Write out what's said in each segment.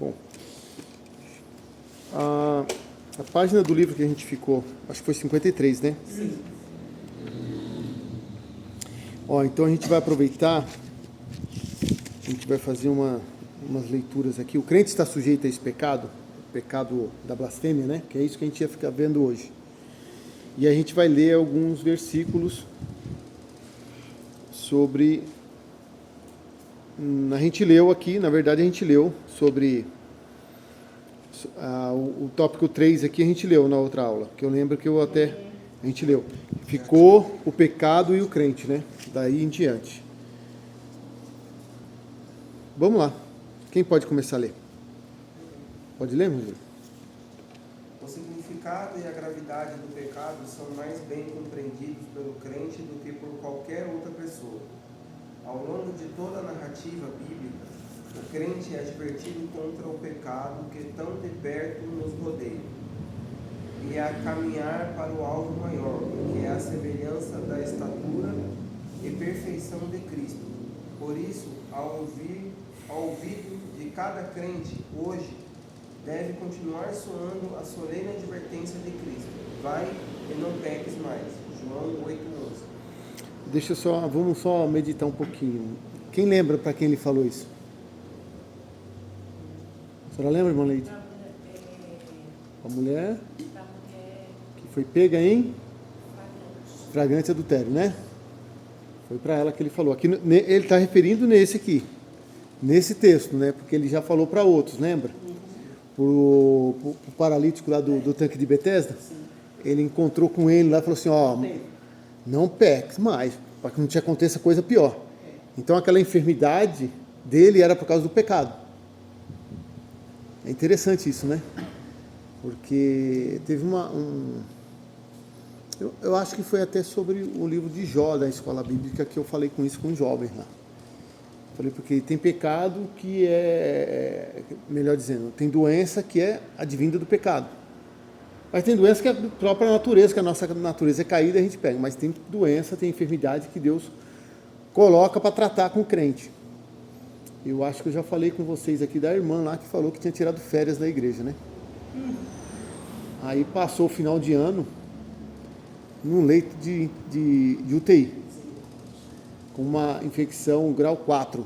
Bom, a página do livro que a gente ficou, acho que foi 53, né? Sim. Então a gente vai aproveitar, a gente vai fazer umas leituras aqui. O crente está sujeito a esse pecado, o pecado da blasfêmia, né? Que é isso que a gente ia ficar vendo hoje. E a gente vai ler alguns versículos sobre... A gente leu aqui, na verdade a gente leu sobre... o tópico 3 aqui a gente leu na outra aula, que eu lembro que a gente leu. Ficou o pecado e o crente, né? Daí em diante. Vamos lá. Quem pode começar a ler? Pode ler, Rogério? O significado e a gravidade do pecado são mais bem compreendidos pelo crente do que por qualquer outra pessoa. Ao longo de toda a narrativa bíblica, o crente é advertido contra o pecado que tão de perto nos rodeia, e a caminhar para o alvo maior, que é a semelhança da estatura e perfeição de Cristo. Por isso, ao ouvido de cada crente hoje, deve continuar soando a solene advertência de Cristo: vai e não peques mais. João 8:11. Vamos só meditar um pouquinho. Quem lembra para quem ele falou isso? A senhora lembra, irmã Leite? A mulher que foi pega em flagrante adultério, né? Foi para ela que ele falou. Aqui, ele está referindo nesse aqui, nesse texto, né? Porque ele já falou para outros, lembra? Pro paralítico lá do tanque de Betesda. Ele encontrou com ele lá e falou assim, não peques mais, para que não te aconteça coisa pior. Então aquela enfermidade dele era por causa do pecado. É interessante isso, né? Porque teve eu acho que foi até sobre o livro de Jó da escola bíblica que eu falei com isso com os jovens lá. Falei porque tem pecado que melhor dizendo, tem doença que é advinda do pecado. Mas tem doença que é a própria natureza, que a nossa natureza é caída, a gente pega. Mas tem doença, tem enfermidade que Deus coloca para tratar com o crente. Eu acho que eu já falei com vocês aqui da irmã lá que falou que tinha tirado férias da igreja, né? Aí passou o final de ano num leito de UTI, com uma infecção grau 4.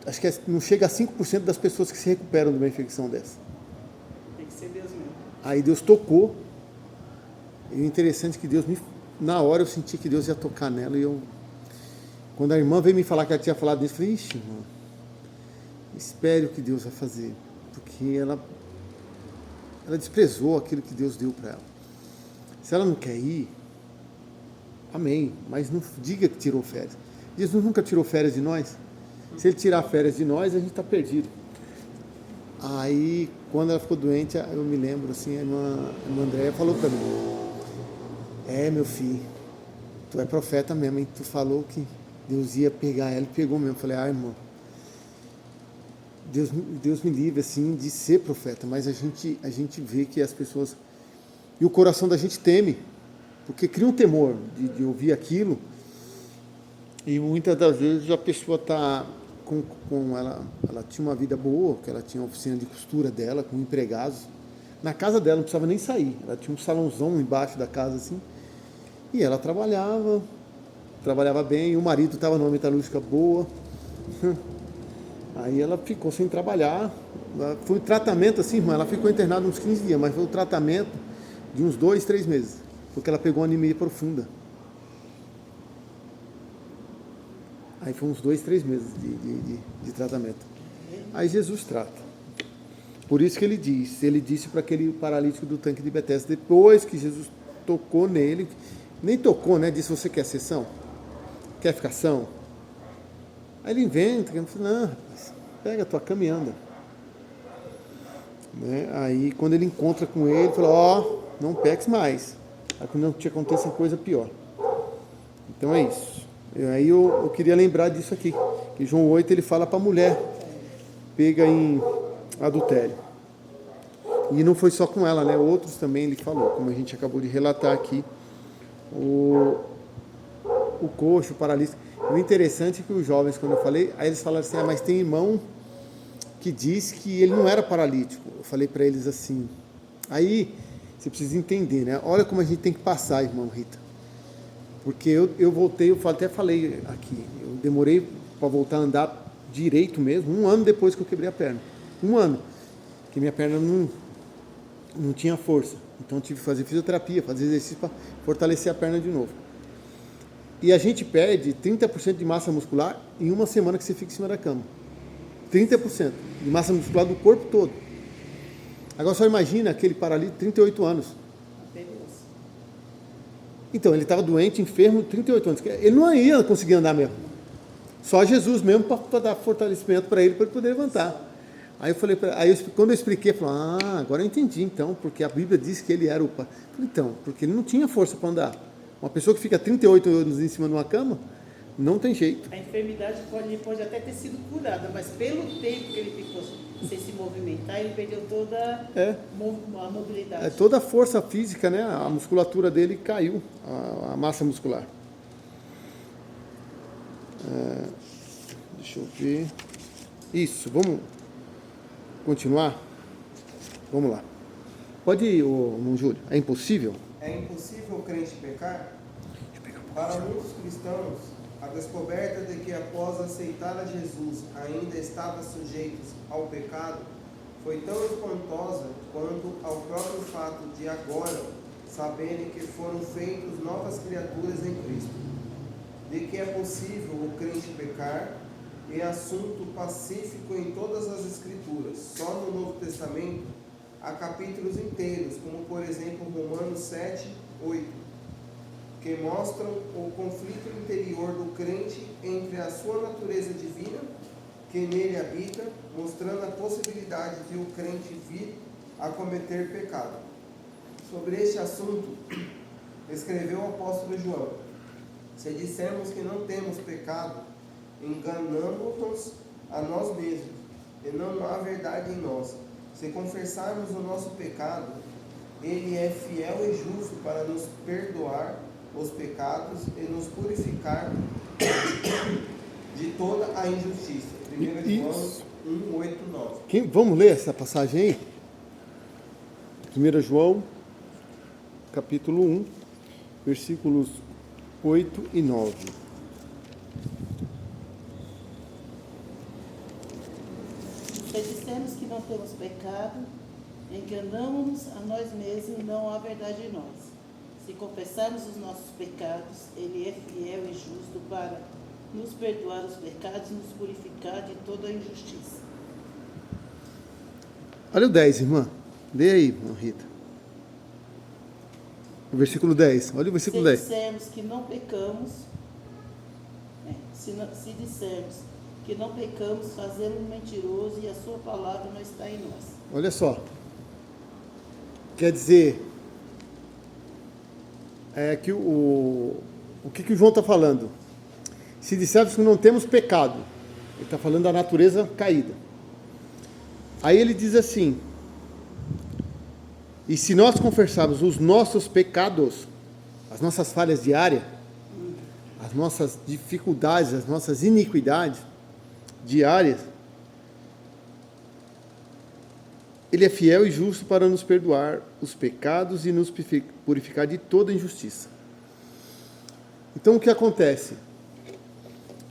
Acho que não chega a 5% das pessoas que se recuperam de uma infecção dessa. Tem que ser Deus mesmo. Aí Deus tocou. E o interessante é que na hora eu senti que Deus ia tocar nela. E quando a irmã veio me falar que ela tinha falado disso, eu falei, ixi, irmão, espere o que Deus vai fazer. Porque ela desprezou aquilo que Deus deu para ela. Se ela não quer ir, amém, mas não diga que tirou férias. Jesus nunca tirou férias de nós. Se ele tirar férias de nós, a gente está perdido. Aí, quando ela ficou doente, eu me lembro assim, a irmã Andréia falou para mim, meu filho, tu é profeta mesmo, hein? Tu falou que Deus ia pegar ela e pegou mesmo. Eu falei, irmão, Deus me livre assim de ser profeta, mas a gente vê que as pessoas, e o coração da gente teme, porque cria um temor de ouvir aquilo, e muitas das vezes a pessoa está ela tinha uma vida boa, que ela tinha uma oficina de costura dela, com empregados, na casa dela, não precisava nem sair, ela tinha um salãozão embaixo da casa assim, e ela trabalhava bem, o marido estava numa metalúrgica boa, aí ela ficou sem trabalhar, foi um tratamento assim, irmã, ela ficou internada uns 15 dias, mas foi um tratamento de uns 2, 3 meses, porque ela pegou uma anemia profunda. Aí foi uns 2, 3 meses de tratamento. Aí Jesus trata. Por isso que ele disse para aquele paralítico do tanque de Betesda, depois que Jesus tocou nele, nem tocou, né? Disse, você quer sessão? Quer ficar são? Aí ele inventa, não, rapaz, pega a tua cama e anda. Né? Aí quando ele encontra com ele, falou, não peques mais, para que não te aconteça coisa pior. Então é isso. Aí eu queria lembrar disso aqui, que João 8 ele fala para a mulher pega em adultério. E não foi só com ela, né? Outros também ele falou, como a gente acabou de relatar aqui, o coxo, o paralítico. O interessante é que os jovens, quando eu falei, aí eles falaram assim, mas tem irmão que diz que ele não era paralítico. Eu falei para eles assim, aí você precisa entender, né? Olha como a gente tem que passar, irmão Rita. Porque eu voltei, eu até falei aqui, eu demorei para voltar a andar direito mesmo, 1 ano depois que eu quebrei a perna. 1 ano, que minha perna não tinha força. Então eu tive que fazer fisioterapia, fazer exercício para fortalecer a perna de novo. E a gente perde 30% de massa muscular em 1 semana que você fica em cima da cama. 30% de massa muscular do corpo todo. Agora só imagina aquele paralítico, 38 anos. Então, ele estava doente, enfermo, 38 anos. Ele não ia conseguir andar mesmo. Só Jesus mesmo para dar fortalecimento para ele poder levantar. Aí eu falei, quando eu expliquei, eu falei, agora eu entendi então, porque a Bíblia diz que ele era o pai. Então, porque ele não tinha força para andar. Uma pessoa que fica 38 anos em cima de uma cama, não tem jeito. A enfermidade pode até ter sido curada, mas pelo tempo que ele ficou sem se movimentar, ele perdeu toda a mobilidade. Toda a força física, né? A musculatura dele caiu, a massa muscular. Deixa eu ver. Isso, vamos continuar? Vamos lá. Pode ir, irmão Júlio. É impossível? É impossível o crente pecar? Para muitos cristãos, a descoberta de que após aceitar a Jesus ainda estavam sujeitos ao pecado foi tão espantosa quanto ao próprio fato de agora saberem que foram feitos novas criaturas em Cristo. De que é possível o crente pecar é assunto pacífico em todas as Escrituras. Só no Novo Testamento há capítulos inteiros, como por exemplo Romanos 7, 8, que mostram o conflito interior do crente entre a sua natureza divina, que nele habita, mostrando a possibilidade de o crente vir a cometer pecado. Sobre este assunto, escreveu o apóstolo João: se dissermos que não temos pecado, enganamos-nos a nós mesmos, e não há verdade em nós. Se confessarmos o nosso pecado, Ele é fiel e justo para nos perdoar os pecados e nos purificar de toda a injustiça. 1 João 1, 8, 9. Vamos ler essa passagem aí? 1 João, capítulo 1, versículos 8 e 9. Se dissermos que não temos pecado, enganamos-nos a nós mesmos e não há verdade em nós. Se confessarmos os nossos pecados, Ele é fiel e justo para nos perdoar os pecados e nos purificar de toda a injustiça. Olha o 10, irmã. Lê aí, irmã Rita. O versículo 10. Olha o versículo 10. Se dissermos que não pecamos, se dissermos que não pecamos, fazemos mentiroso e a sua palavra não está em nós. Olha só. Quer dizer, que o que o João está falando? Se dissermos que não temos pecado, ele está falando da natureza caída. Aí ele diz assim: e se nós confessarmos os nossos pecados, as nossas falhas diárias, as nossas dificuldades, as nossas iniquidades diárias, Ele é fiel e justo para nos perdoar os pecados e nos purificar de toda injustiça. Então o que acontece?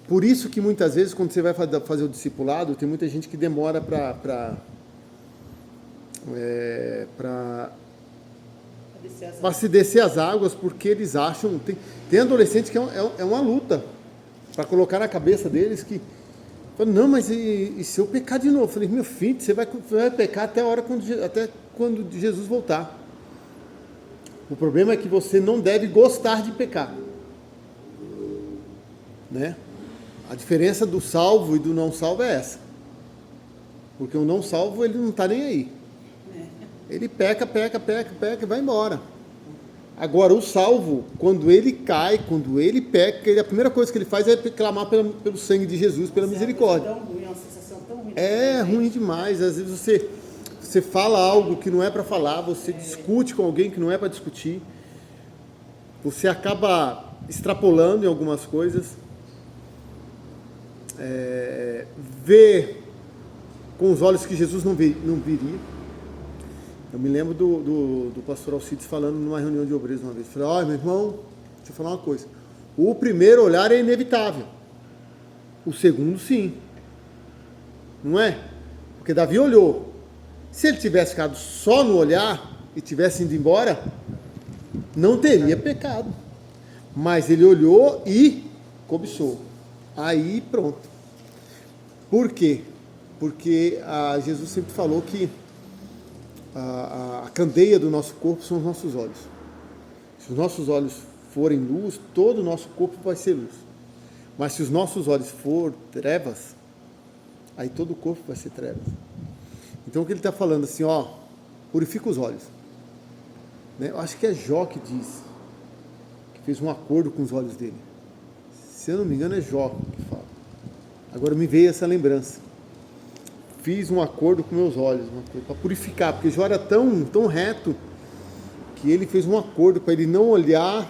Por isso que muitas vezes quando você vai fazer o discipulado, tem muita gente que demora para se descer as águas, porque eles acham... Tem adolescentes que é uma luta para colocar na cabeça deles que... Não, mas e se eu pecar de novo? Eu falei, meu filho, você vai pecar até quando Jesus voltar. O problema é que você não deve gostar de pecar. Né? A diferença do salvo e do não salvo é essa. Porque o não salvo, ele não está nem aí. Ele peca e vai embora. Agora, o salvo, quando ele cai, quando ele peca, a primeira coisa que ele faz é clamar pelo sangue de Jesus, pela misericórdia. É uma sensação tão ruim. É ruim demais. Às vezes você fala algo que não é para falar, você discute com alguém que não é para discutir, você acaba extrapolando em algumas coisas, vê com os olhos que Jesus não viria. Eu me lembro do pastor Alcides falando numa reunião de obreiros uma vez. Falei, meu irmão, deixa eu falar uma coisa. O primeiro olhar é inevitável. O segundo, sim. Não é? Porque Davi olhou. Se ele tivesse ficado só no olhar e tivesse ido embora, não teria pecado. Mas ele olhou e cobiçou. Aí pronto. Por quê? Porque Jesus sempre falou que a candeia do nosso corpo são os nossos olhos. Se os nossos olhos forem luz, todo o nosso corpo vai ser luz. Mas se os nossos olhos forem trevas, aí todo o corpo vai ser trevas. Então o que ele está falando assim, purifica os olhos. Né? Eu acho que é Jó que diz, que fez um acordo com os olhos dele. Se eu não me engano é Jó que fala. Agora me veio essa lembrança. Fiz um acordo com meus olhos, para purificar, porque Jó era tão reto, que ele fez um acordo para ele não olhar,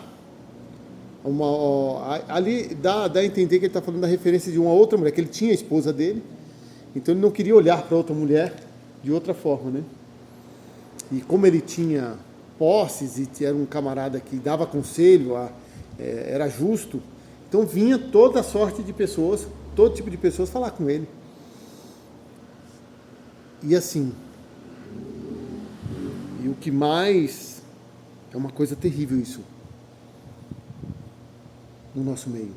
ali dá a entender que ele está falando da referência de uma outra mulher, que ele tinha a esposa dele, então ele não queria olhar para outra mulher de outra forma, né? E como ele tinha posses e era um camarada que dava conselho, era justo, então vinha toda sorte de pessoas, todo tipo de pessoas falar com ele. E assim, e o que mais, é uma coisa terrível isso, no nosso meio.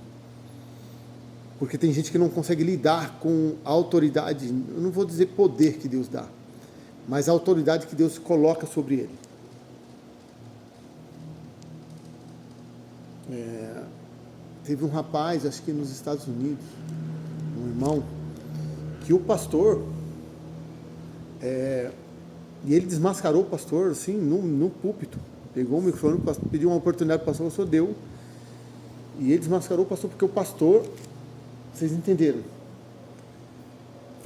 Porque tem gente que não consegue lidar com a autoridade, eu não vou dizer poder que Deus dá, mas a autoridade que Deus coloca sobre ele. Teve um rapaz, acho que nos Estados Unidos, um irmão, que o pastor, e ele desmascarou o pastor, assim, no púlpito, pegou o microfone, pediu uma oportunidade para o pastor, o pastor deu, e ele desmascarou o pastor, porque o pastor, vocês entenderam,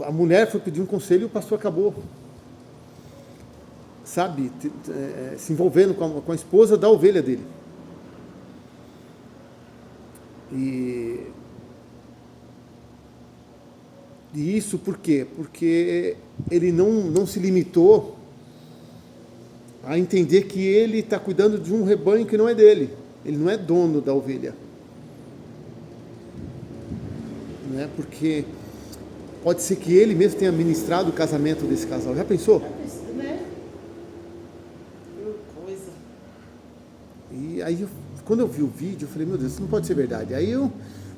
a mulher foi pedir um conselho e o pastor acabou, sabe, se envolvendo com a esposa da ovelha dele. E isso por quê? Porque ele não se limitou a entender que ele está cuidando de um rebanho que não é dele. Ele não é dono da ovelha. Né? Porque pode ser que ele mesmo tenha ministrado o casamento desse casal. Já pensou? Né? Coisa. E aí, quando eu vi o vídeo, eu falei, meu Deus, isso não pode ser verdade. Aí eu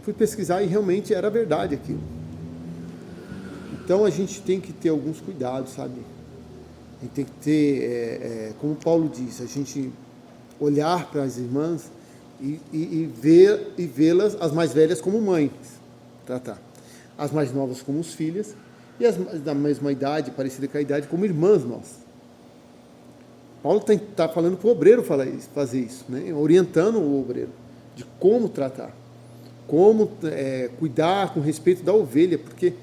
fui pesquisar e realmente era verdade aquilo. Então a gente tem que ter alguns cuidados, sabe? A gente tem que ter, como Paulo diz, a gente olhar para as irmãs e vê-las, as mais velhas, como mães, tratar. As mais novas como os filhas e as da mesma idade, parecida com a idade, como irmãs nossas. Paulo está falando para o obreiro fazer isso, né? Orientando o obreiro de como tratar, como cuidar com respeito da ovelha, porque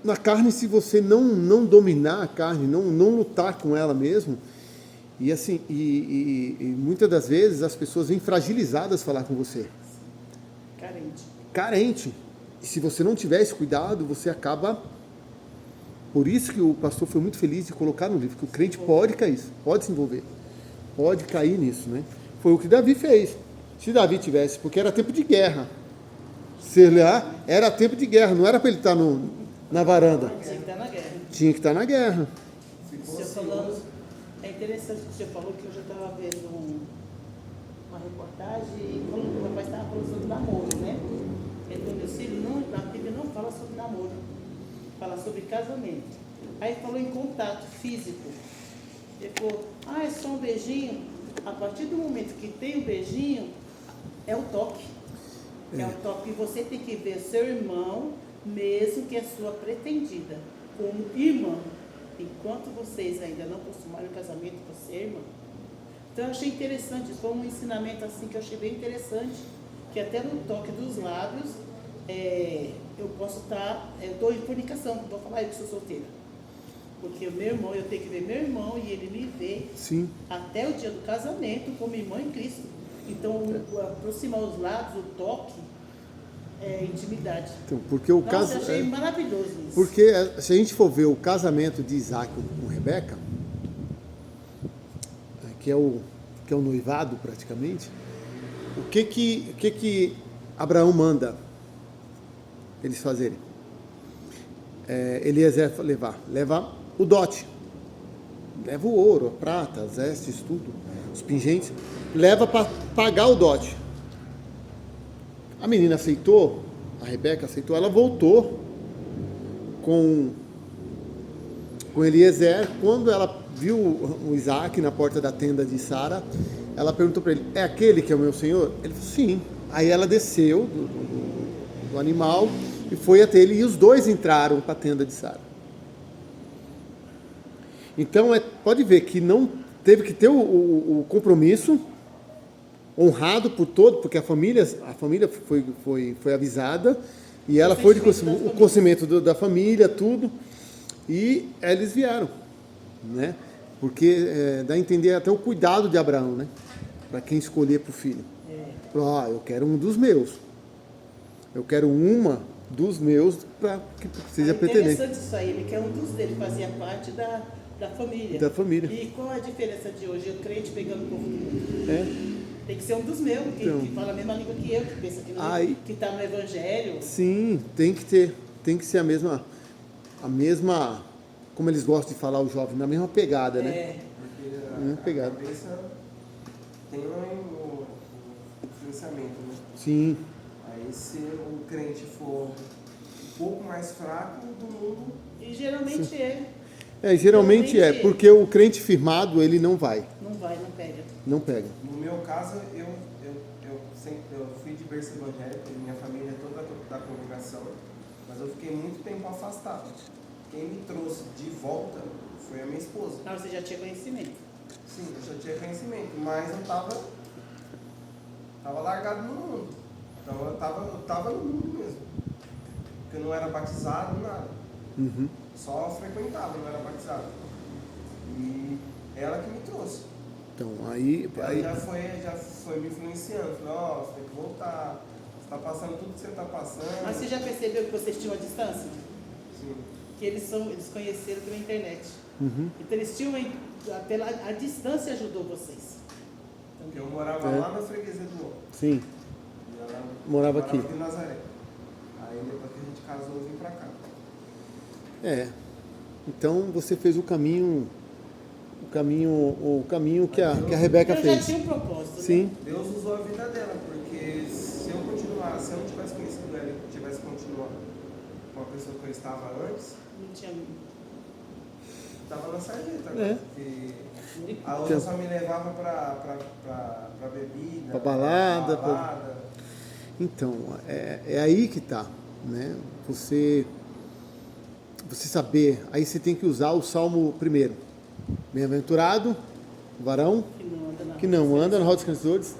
na carne, se você não dominar a carne, não lutar com ela mesmo, e assim, e muitas das vezes as pessoas vêm fragilizadas falar com você. Carente. E se você não tiver esse cuidado, você acaba... Por isso que o pastor foi muito feliz de colocar no livro, que o crente pode cair, pode se envolver, pode cair nisso, né? Foi o que Davi fez. Se Davi tivesse, porque era tempo de guerra. Se lá, era tempo de guerra, não era para ele estar na varanda. Tinha que estar na guerra. Tinha que estar na guerra. É interessante que você falou, que eu já estava vendo uma reportagem quando o rapaz estava falando sobre namoro, né? Então, meu filho, na Bíblia não fala sobre namoro, fala sobre casamento. Aí falou em contato físico. Ele falou, é só um beijinho. A partir do momento que tem o beijinho, é o toque. É o toque. E você tem que ver seu irmão, mesmo que é sua pretendida, como irmã. Enquanto vocês ainda não consumaram o casamento, você é irmã. Então eu achei interessante, foi um ensinamento assim que eu achei bem interessante, que até no toque dos lábios, eu posso estar, eu estou em fornicação, vou falar eu que sou solteira. Porque o meu irmão, eu tenho que ver meu irmão e ele me vê. Sim. Até o dia do casamento como irmã em Cristo. Então, aproximar os lábios, o toque, intimidade. Então, porque o Nossa, caso. eu achei maravilhoso isso. Porque se a gente for ver o casamento de Isaac com Rebeca, que é o noivado praticamente, o que Abraão manda eles fazerem? Eliezer leva o dote, leva o ouro, a prata, as vestes, tudo, os pingentes, leva para pagar o dote. A menina aceitou, a Rebeca aceitou, ela voltou com Eliezer. Quando ela viu o Isaac na porta da tenda de Sara, ela perguntou para ele: é aquele que é o meu senhor? Ele falou: sim. Aí ela desceu do animal e foi até ele, e os dois entraram para a tenda de Sara. Então pode ver que não teve que ter o compromisso honrado por todo, porque a família foi avisada, e ela foi o conhecimento da família, tudo, e eles vieram, né? Porque dá a entender até o cuidado de Abraão, né? Para quem escolher para o filho. Falou: eu quero um dos meus, eu quero uma dos meus para que seja pretendente. É interessante isso aí, ele quer um dos dele, fazia parte da família. Da família. E qual a diferença de hoje? O crente pegando o povo do mundo. Tem que ser um dos meus, que fala a mesma língua que eu, que pensa que está no Evangelho. Sim, tem que ser a mesma, como eles gostam de falar, os jovens, na mesma pegada, né? Porque a cabeça tem o financiamento, né? Sim. Aí se o crente for um pouco mais fraco do mundo... E geralmente geralmente porque o crente firmado, ele não vai. Não pega. Não pega. No meu caso, eu fui de berço evangélico, minha família é toda da congregação, mas eu fiquei muito tempo afastado. Quem me trouxe de volta foi a minha esposa. Ah, você já tinha conhecimento? Sim, eu já tinha conhecimento, mas eu tava largado no mundo. Então eu tava no mundo mesmo. Porque eu não era batizado, nada. Uhum. Só frequentava, não era batizado. E ela que me trouxe. Então, Ela já foi me influenciando. Falou: você tem que voltar. Você está passando tudo que você está passando. Mas você já percebeu que vocês tinham a distância? Sim. Que eles conheceram pela internet. Uhum. Então eles tinham a distância ajudou vocês. Porque eu morava lá na freguesia do Morro. Sim. E ela morava aqui em Nazaré. Aí depois que a gente casou, eu vim pra cá. Então você fez o caminho que a Rebeca fez. Já tinha um propósito. Sim. Né? Deus usou a vida dela, porque se eu não tivesse conhecido ela e tivesse continuado com a pessoa que eu estava antes, Não tinha. estava na sarjeta. É. A outra só me levava pra bebida, pra balada. balada. Então, é aí que tá, né? Você saber, aí você tem que usar o Salmo 1. Bem-aventurado o varão que não anda na roda dos cansadores,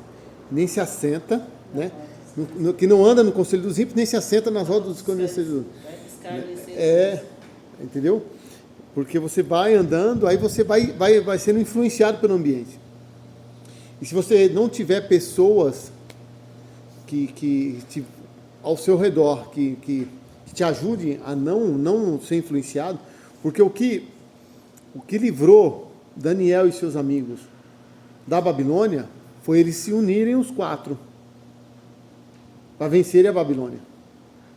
nem se assenta, né? Que não anda no conselho dos ímpios, nem se assenta nas rodas dos conhecedores. Entendeu? Porque você vai andando, aí você vai sendo influenciado pelo ambiente. E se você não tiver pessoas ao seu redor que te ajudem a não ser influenciado, porque o que livrou Daniel e seus amigos da Babilônia foi eles se unirem os 4 para vencerem a Babilônia.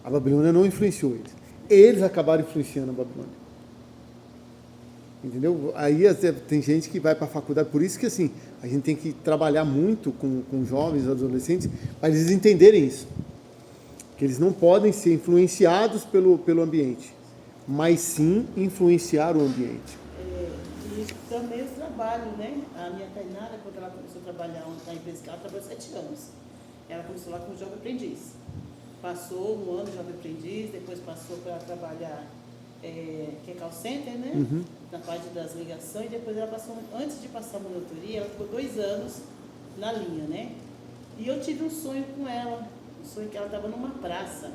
A Babilônia não influenciou eles. Eles acabaram influenciando a Babilônia. Entendeu? Aí tem gente que vai para a faculdade, por isso que assim, a gente tem que trabalhar muito com jovens, adolescentes, para eles entenderem isso. Que eles não podem ser influenciados pelo ambiente, mas sim influenciar o ambiente. E também o trabalho, né? A minha Tainara, quando ela começou a trabalhar na empresa, ela trabalhou 7 anos. Ela começou lá como jovem aprendiz. Passou um ano de jovem aprendiz, depois passou para trabalhar, que é call center, né? Uhum. Na parte das ligações, e depois ela passou, antes de passar a monitoria, ela ficou 2 anos na linha, né? E eu tive um sonho com ela, um sonho que ela estava numa praça.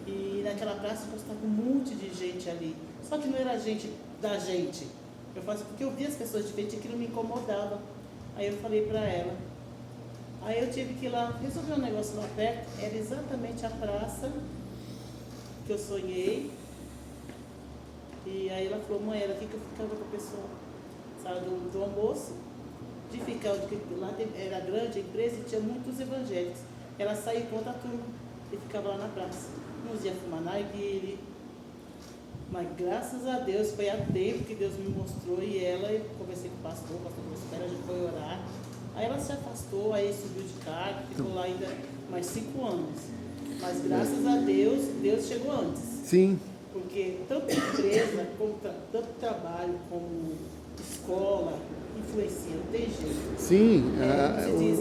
E naquela praça estava um monte de gente ali. Só que não era gente da gente. Eu faço porque eu via as pessoas diferentes e aquilo me incomodava. Aí eu falei para ela, Aí eu tive que ir lá resolver um negócio lá perto, era exatamente a praça que eu sonhei. E aí ela falou, mãe, era aqui que eu ficava com a pessoa, sabe, do almoço, de ficar, lá era grande a empresa e tinha muitos evangélicos. Ela saía com outra turma e ficava lá na praça. Uns iam fumar narguile, mas graças a Deus foi a tempo que Deus me mostrou e eu conversei com o pastor falou, espera, a gente foi orar. Aí ela se afastou, aí subiu de cargo, ficou lá ainda mais 5 anos. Mas graças a Deus, Deus chegou antes. Sim. Porque tanto empresa, tanto trabalho, como escola, influencia, não tem jeito. Sim. Como se diz,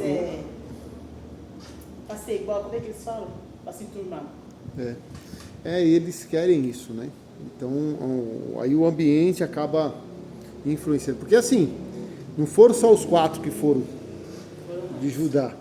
para ser igual, como é que eles falam? Para se enturmar. Eles querem isso, né? Então, aí o ambiente acaba influenciando. Porque assim, não foram só os 4 que foram de Judá.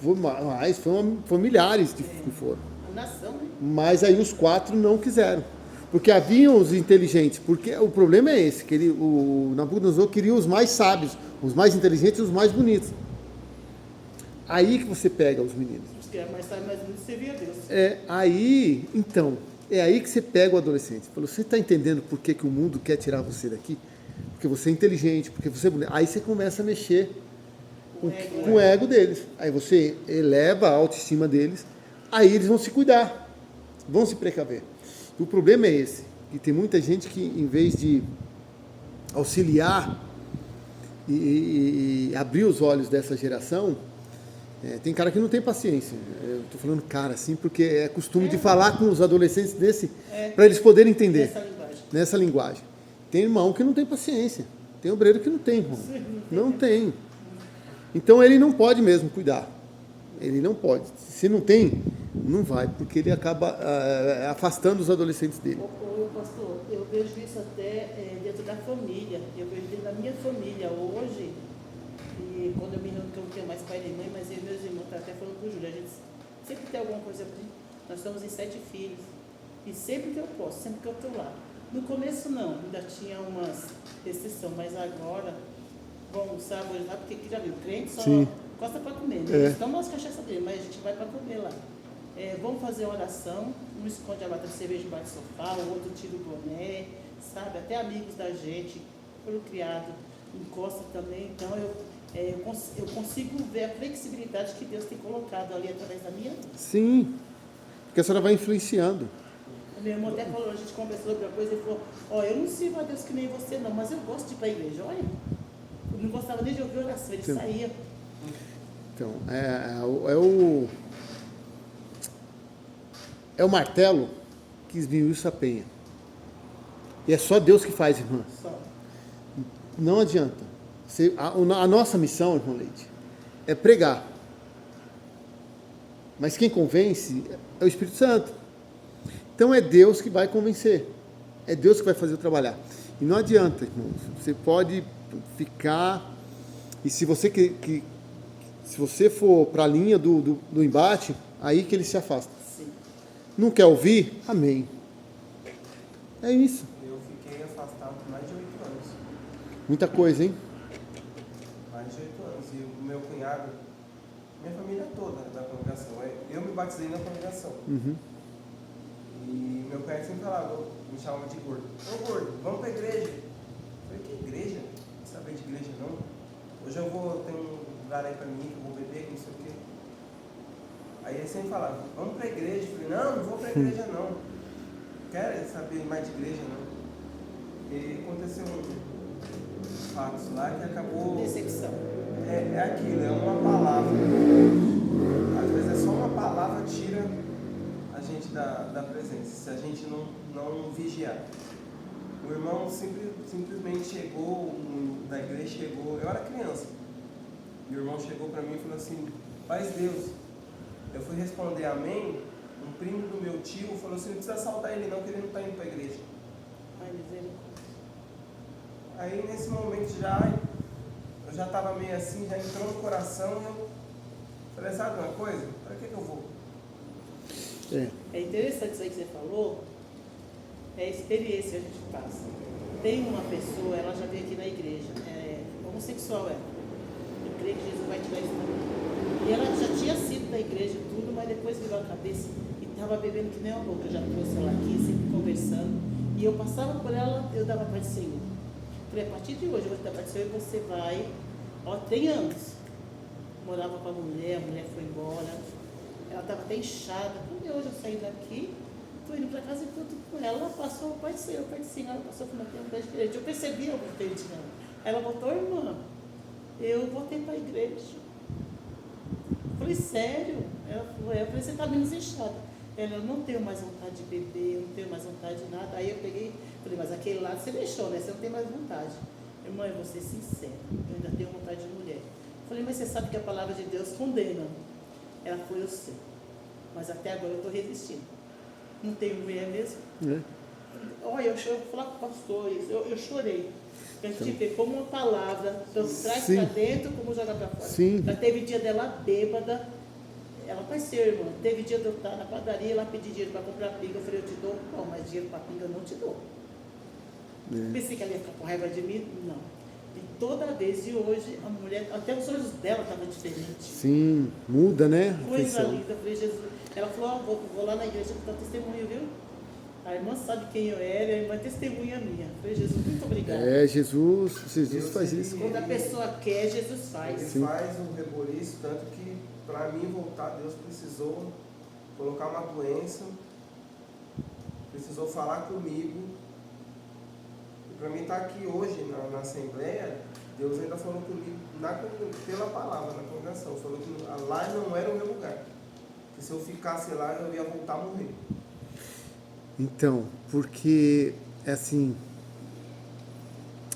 Foram milhares que foram. A nação, né? Mas aí os 4 não quiseram. Porque haviam os inteligentes. Porque o problema é esse, que o Nabucodonosor queria os mais sábios, os mais inteligentes e os mais bonitos. Aí que você pega os meninos. Os que eram mais sábios, mais bonitos, servia a Deus. É aí que você pega o adolescente. Fala, você está entendendo por que o mundo quer tirar você daqui? Porque você é inteligente, porque você é bonito. Aí você começa a mexer com o ego deles. Aí você eleva a autoestima deles. Aí eles vão se cuidar, vão se precaver. O problema é esse, que tem muita gente que, em vez de auxiliar e abrir os olhos dessa geração, tem cara que não tem paciência. Eu estou falando cara assim, porque é costume de falar com os adolescentes para eles poderem entender nessa linguagem. Tem irmão que não tem paciência, tem obreiro que não tem, irmão. Não tem. Então ele não pode mesmo cuidar. Ele não pode. Se não tem, não vai, porque ele acaba afastando os adolescentes dele. Pastor, eu vejo isso até dentro da família. Eu vejo dentro da minha família hoje. E quando eu me reúno, que eu não tenho mais pai nem mãe, mas eu e meus irmãos, até falando com o Júlio, a gente sempre tem alguma coisa para gente. Nós estamos em 7 filhos. E sempre que eu posso, sempre que eu estou lá. No começo não, ainda tinha umas restrições, mas agora, bom, sábado lá, porque aqui já viu, crente só gosta para comer, né? Eles tomam as cachaças dele, mas a gente vai para comer lá. Vamos fazer oração, um esconde a lata de cerveja embaixo do sofá, o outro tira o boné, sabe? Até amigos da gente, foram criados, encosta também, então eu consigo ver a flexibilidade que Deus tem colocado ali através da minha vida. Sim, porque a senhora vai influenciando. O meu irmão até falou, a gente conversou sobre a coisa, ele falou, eu não sirvo a Deus que nem você não, mas eu gosto de ir para a igreja, olha. Eu não gostava nem de ouvir oração, ele saía. Então, é o martelo que esmiuça a penha. E é só Deus que faz, irmã. Só. Não adianta. A nossa missão, irmão Leite, é pregar. Mas quem convence é o Espírito Santo. Então é Deus que vai convencer. É Deus que vai fazer o trabalhar. E não adianta, irmão. Você pode ficar... E se você se você for para a linha do embate, aí que ele se afasta. Sim. Não quer ouvir? Amém. É isso. Eu fiquei afastado por mais de 8 anos. Muita coisa, hein? Mais de 8 anos. E o meu cunhado, minha família toda da congregação. Eu me batizei na congregação. Uhum. E meu cunhado sempre falava, me chamava de gordo. Ô gordo, vamos para a igreja. Eu falei, que igreja? Não saber de igreja não. Hoje eu ter um lugar aí para mim, que eu vou beber, que não sei o quê. Aí ele sempre falava, vamos para a igreja. Eu falei, não vou para a igreja não. Não quero saber mais de igreja não. E aconteceu um fato lá que acabou... Decepção. É aquilo, é uma palavra. Às vezes é só uma palavra que tira a gente da presença, se a gente não vigiar. O irmão simplesmente chegou, da igreja chegou, eu era criança, e o irmão chegou para mim e falou assim, paz Deus. Eu fui responder amém, um primo do meu tio falou assim, não precisa saudar ele não, que ele não está indo para a igreja. Aí nesse momento eu já estava meio assim, já entrou no coração, e eu falei, sabe uma coisa? Para que eu vou? É interessante isso aí que você falou, é a experiência que a gente passa. Tem uma pessoa, ela já veio aqui na igreja, homossexual ela. crer que Jesus vai tirar isso também. E ela já tinha sido da igreja e tudo, mas depois virou a cabeça e estava bebendo que nem uma louca. Eu já trouxe ela aqui, sempre conversando. E eu passava por ela, eu dava paz do Senhor. Falei, a partir de hoje eu vou te dar paz do Senhor e você vai. Ó, tem anos. Morava com a mulher foi embora. Ela estava até inchada. Quando hoje eu saí daqui, estou indo para casa e tudo com ela. Ela passou o pai do Senhor, ela passou por uma temporada diferente. Eu percebi algo diferente nela. Ela botou, irmã, eu voltei para a igreja. Eu falei, sério? Ela falou, eu falei, você está menos inchada. Ela, eu não tenho mais vontade de beber, eu não tenho mais vontade de nada. Aí eu peguei, falei, mas aquele lado você deixou, né? Você não tem mais vontade. Irmã, eu vou ser sincera, eu ainda tenho vontade de mulher. Eu falei, mas você sabe que a palavra de Deus condena. Ela falou, eu sei. Mas até agora eu estou resistindo. Não tenho mulher mesmo? Olha, eu vou falar com o pastor, eu chorei. Eu te ver como uma palavra, tanto traz para dentro como joga para fora. Sim. Já teve dia dela bêbada, ela vai ser, irmã. Teve dia de eu estar na padaria, ela pediu dinheiro para comprar pinga. Eu falei, eu te dou? Não, mas dinheiro para pinga eu não te dou. Pensei que ela ia ficar com raiva de mim? Não. E toda vez, e hoje, a mulher, até os olhos dela estavam diferentes. Sim, muda, né? Coisa linda. Eu falei, Jesus. Ela falou, vou lá na igreja para dar testemunho, viu? A irmã sabe quem eu era, a irmã é testemunha minha. Eu falei, Jesus, muito obrigada. Jesus Deus faz isso. Quando a pessoa quer, Jesus faz. Ele faz um reboliço, tanto que para mim voltar, Deus precisou colocar uma doença, precisou falar comigo. E para mim estar aqui hoje na Assembleia, Deus ainda falou comigo pela palavra, na congregação. Falou que lá não era o meu lugar. Que se eu ficasse lá, eu ia voltar a morrer. Então, porque, assim,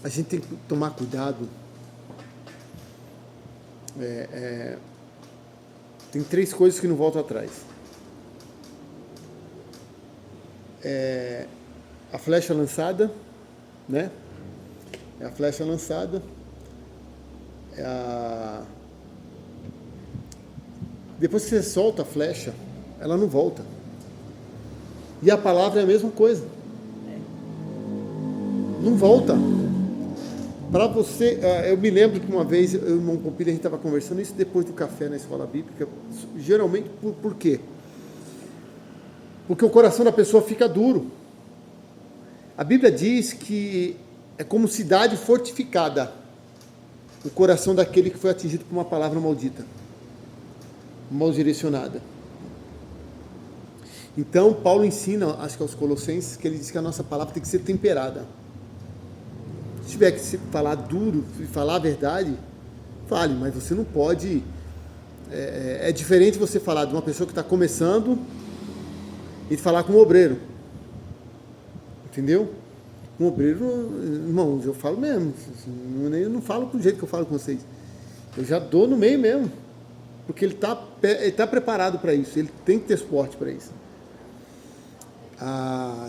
a gente tem que tomar cuidado. Tem 3 coisas que não voltam atrás. A flecha lançada, né? É a flecha lançada. Depois que você solta a flecha, ela não volta. E a palavra é a mesma coisa. Não volta. Para você, eu me lembro que uma vez, eu e o irmão Pompilho, a gente estava conversando isso depois do café na escola bíblica. Geralmente, por quê? Porque o coração da pessoa fica duro. A Bíblia diz que é como cidade fortificada o coração daquele que foi atingido por uma palavra maldita, mal direcionada. Então, Paulo ensina, acho que aos Colossenses, que ele diz que a nossa palavra tem que ser temperada. Se tiver que falar duro e falar a verdade, fale, mas você não pode... É diferente você falar de uma pessoa que está começando e falar com um obreiro. Entendeu? Um obreiro, irmãos, eu falo mesmo. Assim, eu não falo do jeito que eu falo com vocês. Eu já dou no meio mesmo. Porque ele tá preparado para isso. Ele tem que ter suporte para isso.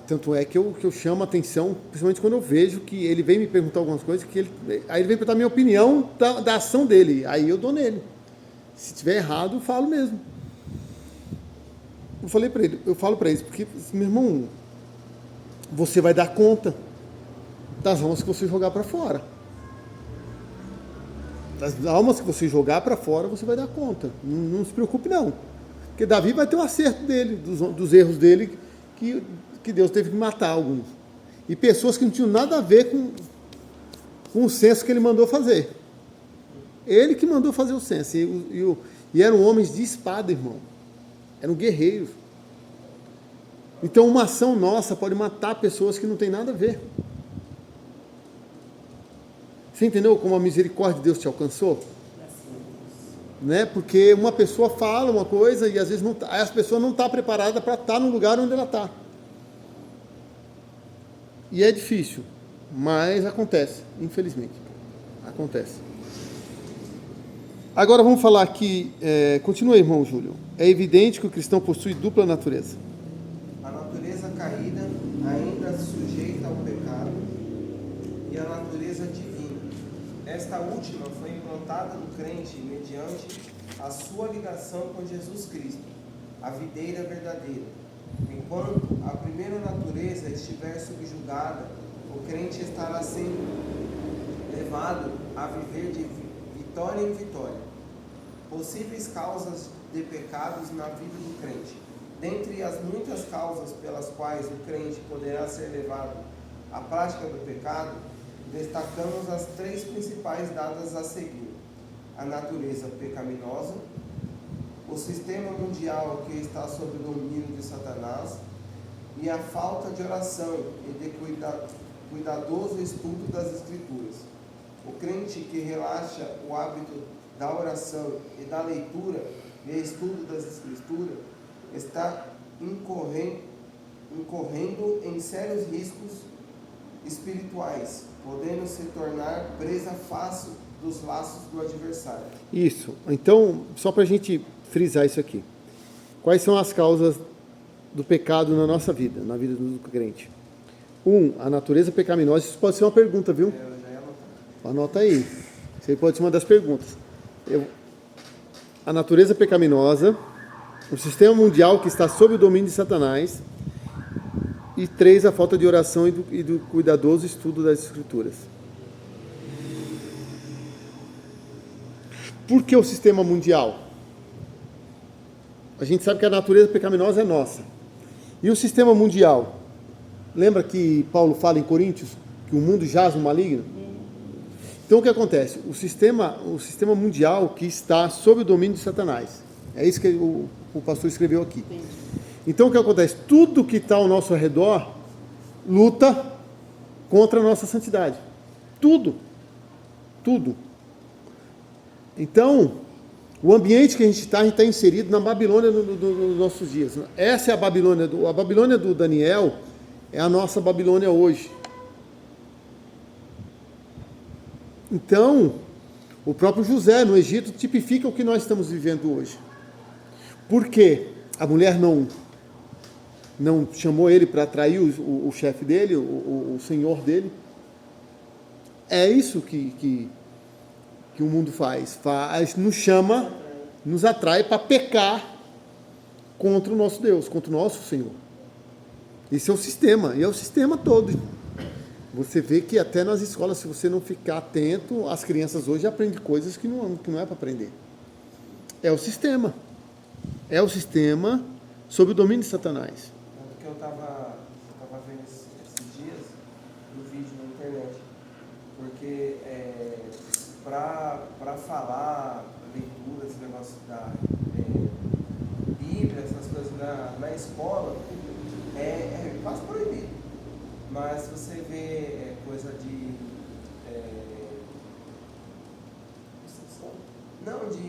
Tanto é que eu chamo a atenção, principalmente quando eu vejo que ele vem me perguntar algumas coisas, aí ele vem perguntar a minha opinião da ação dele, aí eu dou nele. Se tiver errado, eu falo mesmo. Eu falo para eles, porque, meu irmão, você vai dar conta das almas que você jogar para fora. Das almas que você jogar para fora, você vai dar conta. Não se preocupe, não. Porque Davi vai ter um acerto dele, dos erros dele, que Deus teve que matar alguns. E pessoas que não tinham nada a ver com o censo que ele mandou fazer. Ele que mandou fazer o censo. E eram homens de espada, irmão. Eram guerreiros. Então uma ação nossa pode matar pessoas que não tem nada a ver. Você entendeu como a misericórdia de Deus te alcançou? Né? Porque uma pessoa fala uma coisa e às vezes essa pessoa não está preparada para estar no lugar onde ela está. E é difícil, mas acontece, infelizmente. Acontece. Agora vamos falar aqui, continua aí, irmão Júlio. É evidente que o cristão possui dupla natureza. A natureza caída ainda sujeita ao pecado e a natureza divina. Esta última foi implantada no crente mediante a sua ligação com Jesus Cristo, a videira verdadeira. Enquanto a primeira natureza estiver subjugada, o crente estará sendo levado a viver de vitória em vitória. Possíveis causas de pecados na vida do crente. Dentre as muitas causas pelas quais o crente poderá ser levado à prática do pecado, destacamos as 3 principais dadas a seguir: a natureza pecaminosa, o sistema mundial que está sob o domínio de Satanás e a falta de oração e de cuidadoso estudo das Escrituras. O crente que relaxa o hábito da oração e da leitura e estudo das Escrituras está incorrendo em sérios riscos espirituais, podendo se tornar presa fácil dos laços do adversário. Isso. Então, só para a gente frisar isso aqui. Quais são as causas do pecado na nossa vida, na vida do crente? 1, a natureza pecaminosa. Isso pode ser uma pergunta, viu? Anota aí. Isso aí pode ser uma das perguntas. A natureza pecaminosa, o sistema mundial que está sob o domínio de Satanás, e 3, a falta de oração e do cuidadoso estudo das Escrituras. Por que o sistema mundial? A gente sabe que a natureza pecaminosa é nossa. E o sistema mundial? Lembra que Paulo fala em Coríntios que o mundo jaz no maligno? Então o que acontece? O sistema mundial que está sob o domínio de Satanás. É isso que o pastor escreveu aqui. Então o que acontece? Tudo que está ao nosso redor luta contra a nossa santidade. Tudo. Então, o ambiente que a gente está inserido na Babilônia dos nossos dias. Essa é a Babilônia do Daniel, é a nossa Babilônia hoje. Então, o próprio José no Egito tipifica o que nós estamos vivendo hoje. Por quê? A mulher não chamou ele para atrair o chefe dele, o senhor dele. É isso que o mundo faz, nos chama, nos atrai para pecar contra o nosso Deus, contra o nosso Senhor. Esse é o sistema, e é o sistema todo. Você vê que até nas escolas, se você não ficar atento, as crianças hoje aprendem coisas que não é para aprender. É o sistema sob o domínio de Satanás. Tanto que eu estava vendo esses dias um vídeo na internet, porque para falar leitura, esse negócio da Bíblia, essas coisas na escola, é quase proibido. Mas você vê coisa de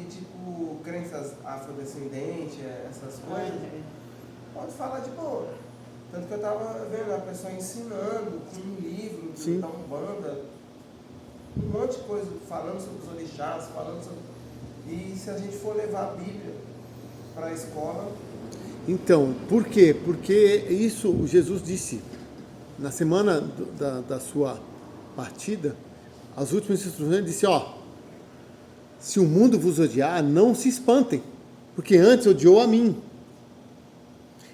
tipo crenças afrodescendentes, essas coisas, pode falar de boa. Tanto que eu estava vendo a pessoa ensinando com um livro da Umbanda, um monte de coisa, falando sobre os orixás, e se a gente for levar a Bíblia para a escola... Então, por quê? Porque isso Jesus disse, na semana da sua partida, as últimas instruções, ele disse, se o mundo vos odiar, não se espantem, porque antes odiou a mim.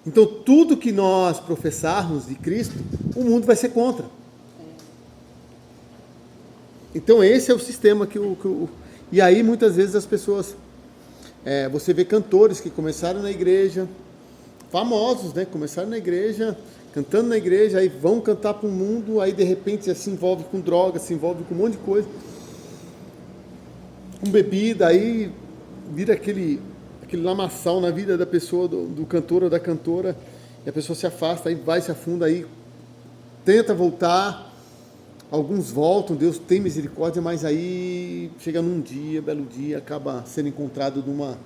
Então, tudo que nós professarmos de Cristo, o mundo vai ser contra. Então, esse é o sistema E aí, muitas vezes, as pessoas... você vê cantores que começaram na igreja, famosos, né? Começaram na igreja, cantando na igreja, aí vão cantar para o mundo, aí, de repente, já se envolve com droga, se envolve com um monte de coisa, com bebida, aí vira aquele lamaçal na vida da pessoa, do cantor ou da cantora, e a pessoa se afasta, aí vai, se afunda, aí tenta voltar, alguns voltam, Deus tem misericórdia, mas aí chega num dia, belo dia, acaba sendo encontrado numa...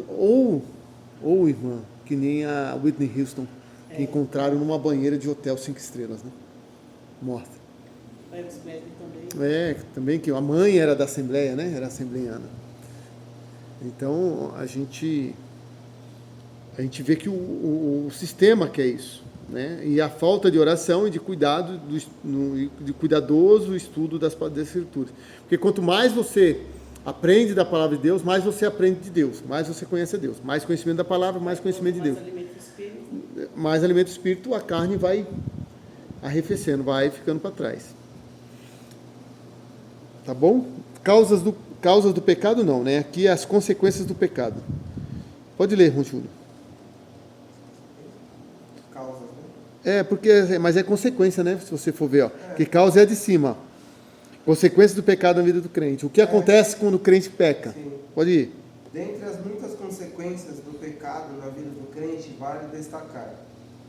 Ou irmã, que nem a Whitney Houston, que encontraram numa banheira de hotel 5 estrelas, né? Morta. Também que a mãe era da Assembleia, né? Era assembleiana. Então, a gente vê que o sistema quer isso, né? E a falta de oração e de cuidado, de cuidadoso estudo das Escrituras. Porque quanto mais você aprende da palavra de Deus, mais você aprende de Deus, mais você conhece a Deus. Mais conhecimento da palavra, mais conhecimento de Deus. Mais alimento do Espírito, a carne vai arrefecendo, vai ficando para trás. Tá bom? causas do pecado não, né? Aqui as consequências do pecado. Pode ler, Ron Júlio. Causas, né? Mas é consequência, né? Se você for ver, ó. Que causa é a de cima. Consequências do pecado na vida do crente. O que acontece quando o crente peca? Sim. Pode ir. Dentre as muitas consequências do pecado na vida do crente, vale destacar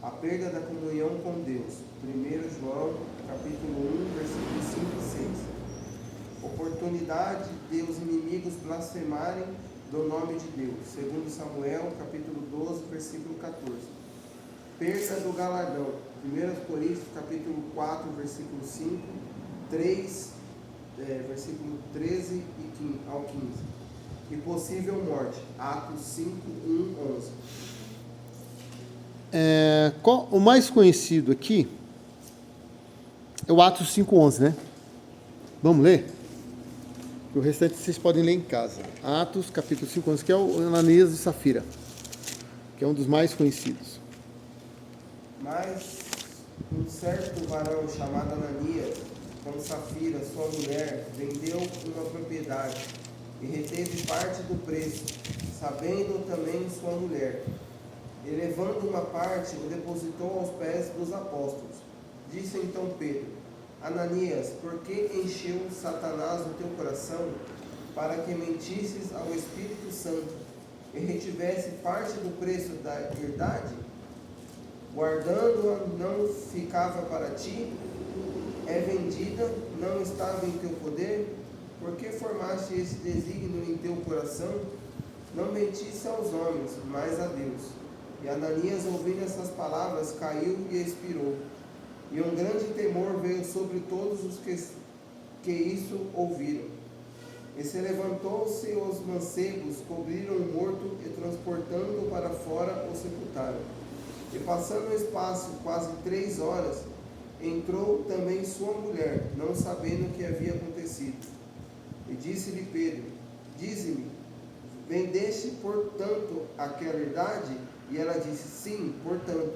a perda da comunhão com Deus. 1 João, capítulo 1, versículos 5 e 6. Oportunidade de os inimigos blasfemarem do nome de Deus. 2 Samuel, capítulo 12, versículo 14. Perda do galardão. 1 Coríntios, capítulo 4, versículo 5, 3, versículo 13 ao 15. E possível morte. Atos 5, 1, 11. O mais conhecido aqui é o Atos 5:11, né? Vamos ler? O restante vocês podem ler em casa. Atos, capítulo 5:11, que é o Ananias e Safira, que é um dos mais conhecidos. Mas um certo varão chamado Ananias, com Safira, sua mulher, vendeu uma propriedade e reteve parte do preço, sabendo também sua mulher. E levando uma parte, o depositou aos pés dos apóstolos. Disse então Pedro: Ananias, por que encheu Satanás o teu coração, para que mentisses ao Espírito Santo e retivesse parte do preço da herdade? Guardando-a não ficava para ti? É vendida, não estava em teu poder? Por que formaste esse desígnio em teu coração? Não mentisse aos homens, mas a Deus. E Ananias, ouvindo essas palavras, caiu e expirou. E um grande temor veio sobre todos os que isso ouviram. E se levantou-se os mancebos, cobriram o morto e, transportando-o para fora, o sepultaram. E passando o espaço quase 3 horas, entrou também sua mulher, não sabendo o que havia acontecido. E disse-lhe Pedro: Dize-me, vendeste, portanto, aquela herdade? E ela disse: Sim, portanto.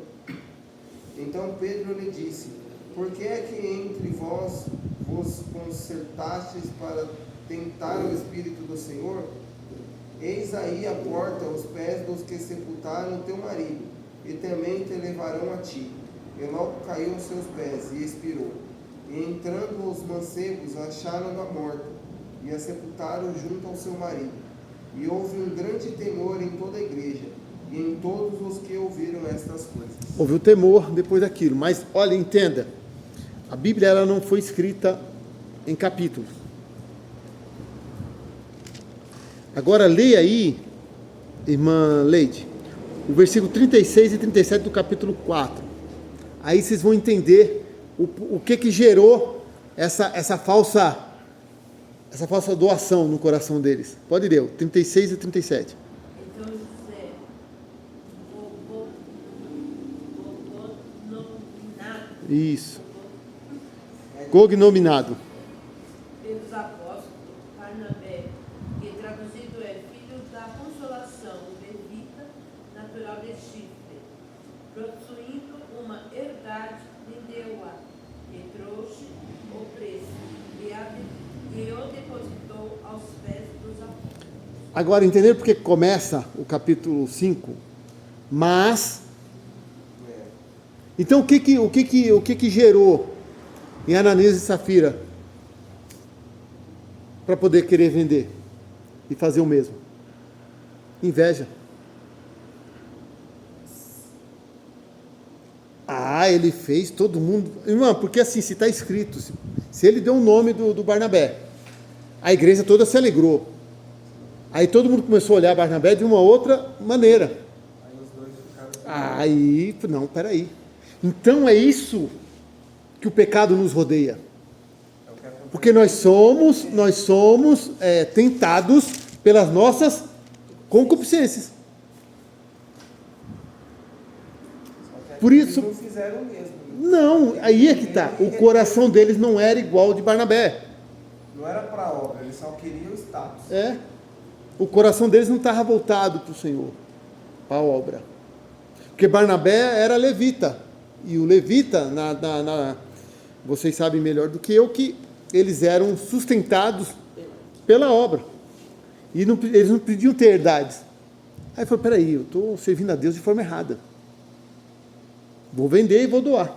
Então Pedro lhe disse: Por que é que entre vós vos concertastes para tentar o Espírito do Senhor? Eis aí a porta aos pés dos que sepultaram teu marido, e também te levarão a ti. E logo caiu aos seus pés e expirou. E entrando os mancebos, acharam-na morta, e a sepultaram junto ao seu marido. E houve um grande temor em toda a igreja, e em todos os que ouviram estas coisas. Houve o temor depois daquilo, mas olha, entenda, a Bíblia ela não foi escrita em capítulos. Agora leia aí, irmã Leide, o versículo 36 e 37 do capítulo 4. Aí vocês vão entender o que gerou essa falsa doação no coração deles. Pode ler, 36 e 37. Então José, cognominado. Isso. Cognominado. Pelos apóstolos, Barnabé, que traduzido é filho da consolação, levita, natural de Chipre, possuindo uma herdade, vendeu-a, e trouxe o preço, e o depositou aos pés dos apóstolos. Agora, entender porque começa o capítulo 5, mas... Então, o que gerou em Ananias e Safira para poder querer vender e fazer o mesmo? Inveja. Ele fez, todo mundo... Irmão, porque assim, se está escrito, se ele deu o nome do Barnabé, a igreja toda se alegrou. Aí todo mundo começou a olhar Barnabé de uma outra maneira. Aí os dois ficaram... Não, peraí. Então é isso que o pecado nos rodeia. Porque nós somos tentados pelas nossas concupiscências. Por isso... Eles não fizeram o mesmo. Não, aí é que está. O coração deles não era igual ao de Barnabé. Não era para a obra, eles só queriam o status. O coração deles não estava voltado para o Senhor, para a obra. Porque Barnabé era levita. E o levita, vocês sabem melhor do que eu, que eles eram sustentados pela obra. E eles não podiam ter herdades. Aí falou, peraí, eu estou servindo a Deus de forma errada. Vou vender e vou doar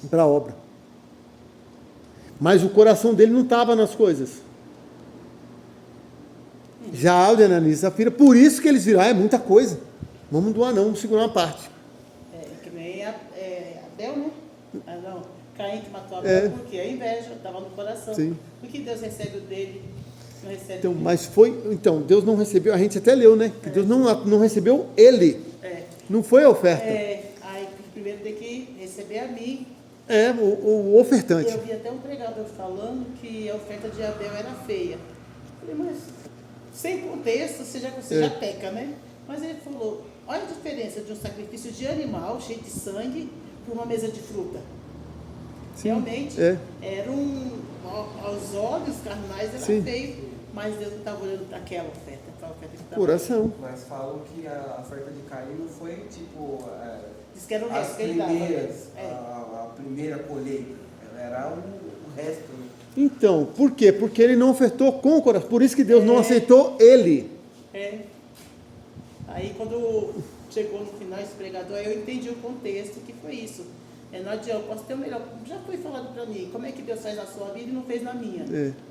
para a obra. Mas o coração dele não estava nas coisas. Já o de Ananias e Safira, por isso que eles viram, é muita coisa. Vamos doar não, vamos segurar uma parte. Que nem Abel, né? Não, Caim que matou Abel, porque a inveja estava no coração. Sim. Porque Deus recebe o dele, não recebe Então, o dele. mas foi, então, Deus não recebeu, a gente até leu, né? Que Deus não recebeu ele. Não foi a oferta. Aí primeiro tem que receber a mim. O ofertante. Eu vi até um pregador falando que a oferta de Abel era feia. Eu falei, mas sem contexto, você já peca, né? Mas ele falou, olha a diferença de um sacrifício de animal, cheio de sangue, para uma mesa de fruta. Sim, realmente, era aos olhos carnais era Sim. feio, mas Deus não estava olhando para aquela oferta que estava. Coração. Mas falam que a oferta de Caim não foi tipo Diz que era o as resto que ele dava. primeiras, a primeira colheita, era o resto. Né? Então, por quê? Porque ele não ofertou com o coração. Por isso que Deus não aceitou ele. Aí quando chegou no final esse pregador, aí eu entendi o contexto, que foi isso. Não adianta, eu posso ter o melhor. Já foi falado para mim, como é que Deus faz na sua vida e não fez na minha?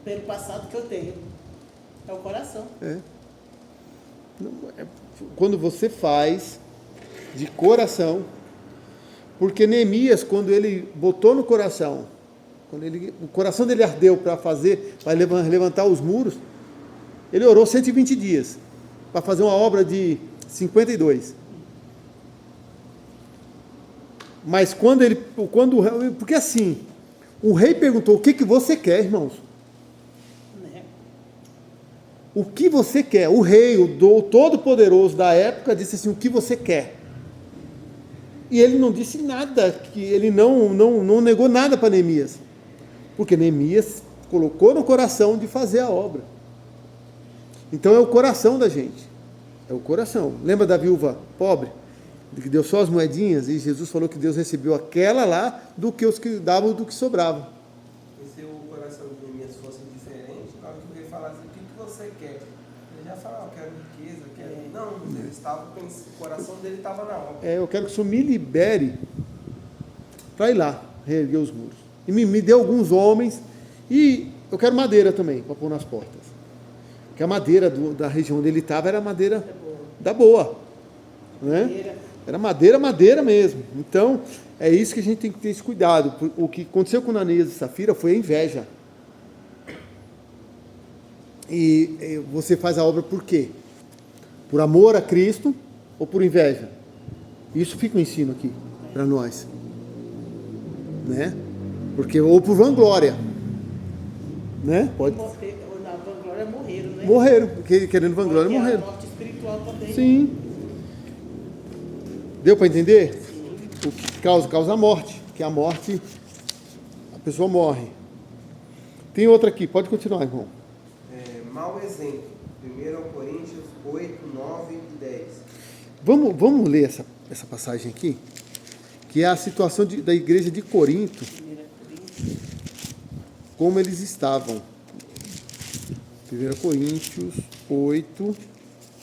Pelo passado que eu tenho. É o coração. Quando você faz de coração, porque Neemias, quando ele botou no coração, o coração dele ardeu para levantar os muros, ele orou 120 dias para fazer uma obra de 52. Mas porque assim, o rei perguntou, o que você quer, irmãos? O que você quer? O rei, o todo-poderoso da época, disse assim, o que você quer? E ele não disse nada, que ele não negou nada para Neemias. Porque Neemias colocou no coração de fazer a obra. Então é o coração da gente. É o coração. Lembra da viúva pobre? Que deu só as moedinhas, e Jesus falou que Deus recebeu aquela lá do que os que davam do que sobrava. E se o coração de Neemias fosse diferente, na hora que ele falasse, o que você quer? Ele já falava, quero riqueza, quero... Não, ele estava, o coração dele estava na obra. Eu quero que o Senhor me libere para ir lá, reerguer os muros. E me dê alguns homens, e eu quero madeira também, para pôr nas portas. Porque a madeira da região onde ele estava era madeira da boa. Né? Era madeira mesmo. Então, é isso que a gente tem que ter esse cuidado. O que aconteceu com Ananias e Safira foi a inveja. E você faz a obra por quê? Por amor a Cristo ou por inveja? Isso fica um ensino aqui para nós. Né? Porque, ou por vanglória. Né? Pode. Na vanglória morreram, né? Morreram, querendo vanglória, porque morreram. a morte espiritual também. Sim. Deu para entender? O que causa a morte, que a morte, a pessoa morre. Tem outra aqui, pode continuar, irmão. Mau exemplo, 1 Coríntios 8, 9 e 10. Vamos ler essa passagem aqui, que é a situação da igreja de Corinto, como eles estavam. 1 Coríntios 8,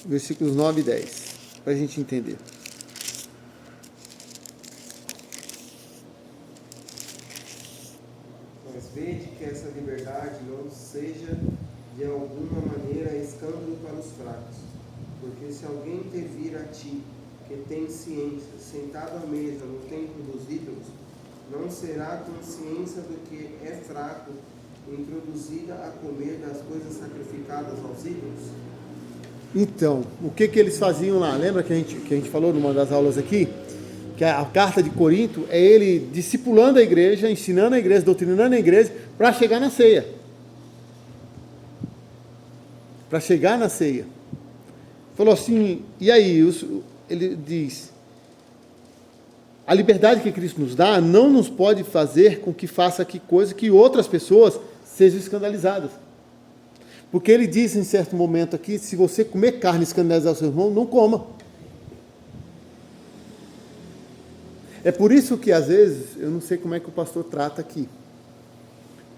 versículos 9 e 10, para a gente entender. Mas vede que essa liberdade não seja de alguma maneira escândalo para os fracos. Porque se alguém te vir a ti, que tem ciência, sentado à mesa no templo dos ídolos, não será com ciência do que é fraco, introduzida a comer das coisas sacrificadas aos ídolos? Então, o que eles faziam lá? Lembra que a gente falou numa das aulas aqui? Que a carta de Corinto é ele discipulando a igreja, ensinando a igreja, doutrinando a igreja, para chegar na ceia. Para chegar na ceia. Falou assim, e aí? Ele diz, a liberdade que Cristo nos dá não nos pode fazer com que faça que coisa que outras pessoas sejam escandalizadas. Porque ele diz em certo momento aqui, se você comer carne e escandalizar o seu irmão, não coma. É por isso que às vezes, eu não sei como é que o pastor trata aqui,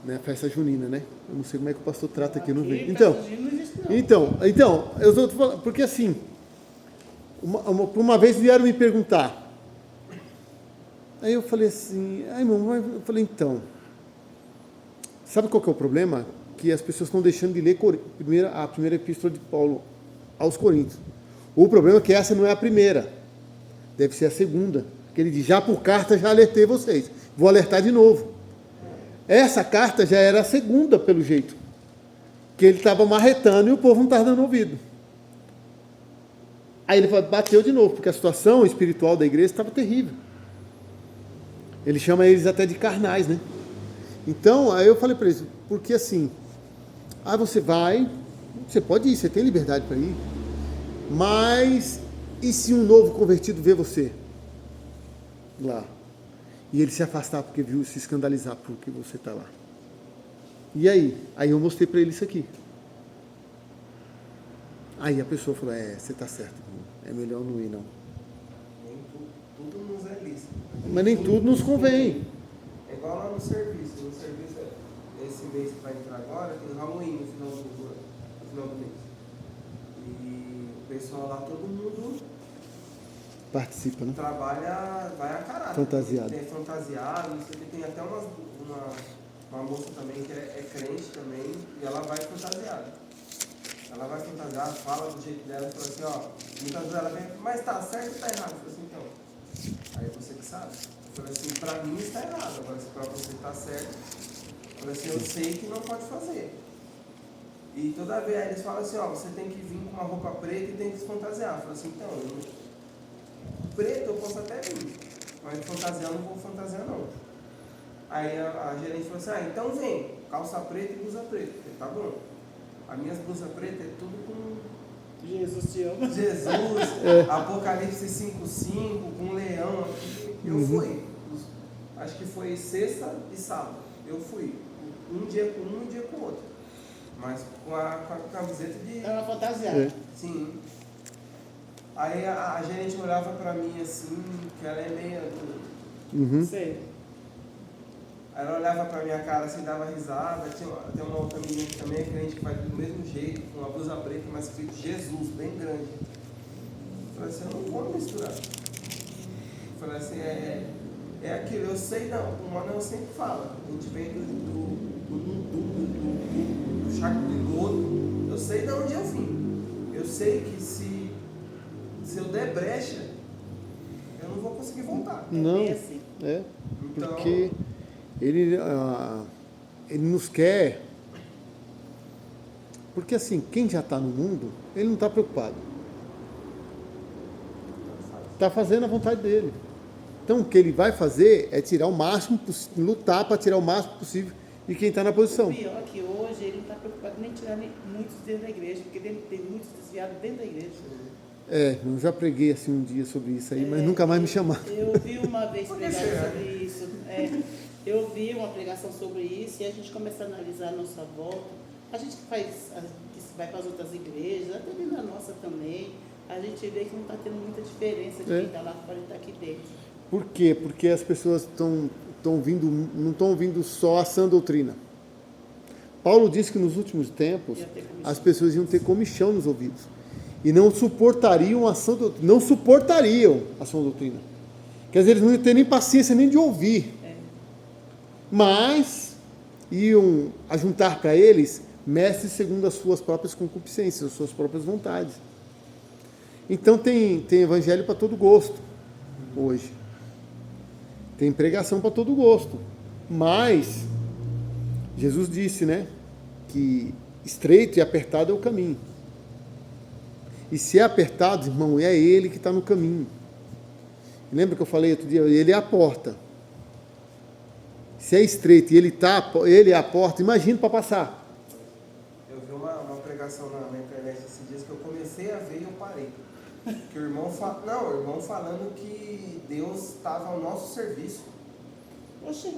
né? Festa junina, né? Eu não sei como é que o pastor trata aqui, eu não Aqui, vejo. Então, festa junina não existe, não. então, eu tô falando, porque assim, uma vez vieram me perguntar. Aí eu falei assim, irmão, eu falei, então, sabe qual que é o problema? Que as pessoas estão deixando de ler a primeira epístola de Paulo aos Coríntios. O problema é que essa não é a primeira, deve ser a segunda. Que ele diz, já por carta já alertei vocês, vou alertar de novo. Essa carta já era a segunda, pelo jeito, que ele estava marretando e o povo não estava dando ouvido. Aí ele bateu de novo, porque a situação espiritual da igreja estava terrível. Ele chama eles até de carnais, né? Então, aí eu falei para eles, porque assim, você vai, você pode ir, você tem liberdade para ir, mas e se um novo convertido vê você lá? E ele se afastar porque viu, se escandalizar porque você está lá. E aí? Aí eu mostrei para ele isso aqui. Aí a pessoa falou, você está certo, é melhor não ir não. Nem tudo nos é lícito. Mas nem tudo nos convém. É igual lá no serviço. No serviço, esse mês que vai entrar agora, tem Halloween no final do mês. E o pessoal lá, todo mundo Participa, né? trabalha, vai a caralho. Fantasiado. Tem fantasiado, não sei o que. Tem até uma moça também que é crente também, e ela vai fantasiada. Ela vai fantasiada, fala do jeito dela, fala assim, muitas vezes ela vem, mas tá certo ou tá errado? Eu falei assim, então, aí você que sabe. Eu falei assim, pra mim está errado, agora se pra você tá certo, eu falei assim, eu sei que não pode fazer. E toda vez aí eles falam assim, você tem que vir com uma roupa preta e tem que se fantasiar. Eu falei assim, então, preto eu posso até vir, mas fantasiar eu não vou fantasiar não. Aí a gerente falou assim, então vem, calça preta e blusa preta. Eu falei, tá bom. As minhas blusas pretas é tudo com Jesus te ama. Jesus, Apocalipse 5:5, com um leão. Eu fui. Acho que foi sexta e sábado. Eu fui. Um dia com um, um dia com o outro. Mas com a camiseta de... Era fantasiada. Sim. Aí a gerente olhava pra mim assim, que ela é meio... Sei. Aí ela olhava pra minha cara assim, dava risada. Tem uma outra menina que também é crente, que faz do mesmo jeito, com uma blusa preta, mas escrito Jesus, bem grande. Eu falei assim, eu não vou misturar. Eu falei assim, é aquilo, eu sei não, o mano eu sempre fala. A gente vem do charco de lodo, eu sei de onde eu vim. Eu sei que se eu der brecha, eu não vou conseguir voltar. Não, assim. Então, porque ele nos quer, porque assim, quem já está no mundo, ele não está preocupado, está fazendo a vontade dele. Então o que ele vai fazer é tirar o máximo possível, lutar para tirar o máximo possível de quem está na posição. O pior é que hoje ele não está preocupado nem em tirar muitos dentro da igreja, porque tem muitos desviados dentro da igreja. Eu já preguei assim um dia sobre isso aí, mas nunca mais me chamaram. Eu vi uma vez pregar sobre isso. Eu vi uma pregação sobre isso e a gente começa a analisar a nossa volta. A gente que vai para as outras igrejas, até dentro da nossa também, a gente vê que não está tendo muita diferença de quem está lá fora e está aqui dentro. Por quê? Porque as pessoas não estão ouvindo só a sã doutrina. Paulo disse que nos últimos tempos as pessoas iam ter comichão nos ouvidos e não suportariam a sã doutrina. Não suportariam a sã doutrina. Quer dizer, eles não iam ter nem paciência nem de ouvir. Mas iam ajuntar para eles mestres segundo as suas próprias concupiscências, as suas próprias vontades. Então tem evangelho para todo gosto hoje. Tem pregação para todo gosto. Mas Jesus disse, né, que estreito e apertado é o caminho. E se é apertado, irmão, é ele que está no caminho. Lembra que eu falei outro dia? Ele é a porta. Se é estreito e ele é a porta, imagina para passar. Eu vi uma pregação na internet esses dias que eu comecei a ver e eu parei. Que o irmão falando que Deus estava ao nosso serviço. Oxe.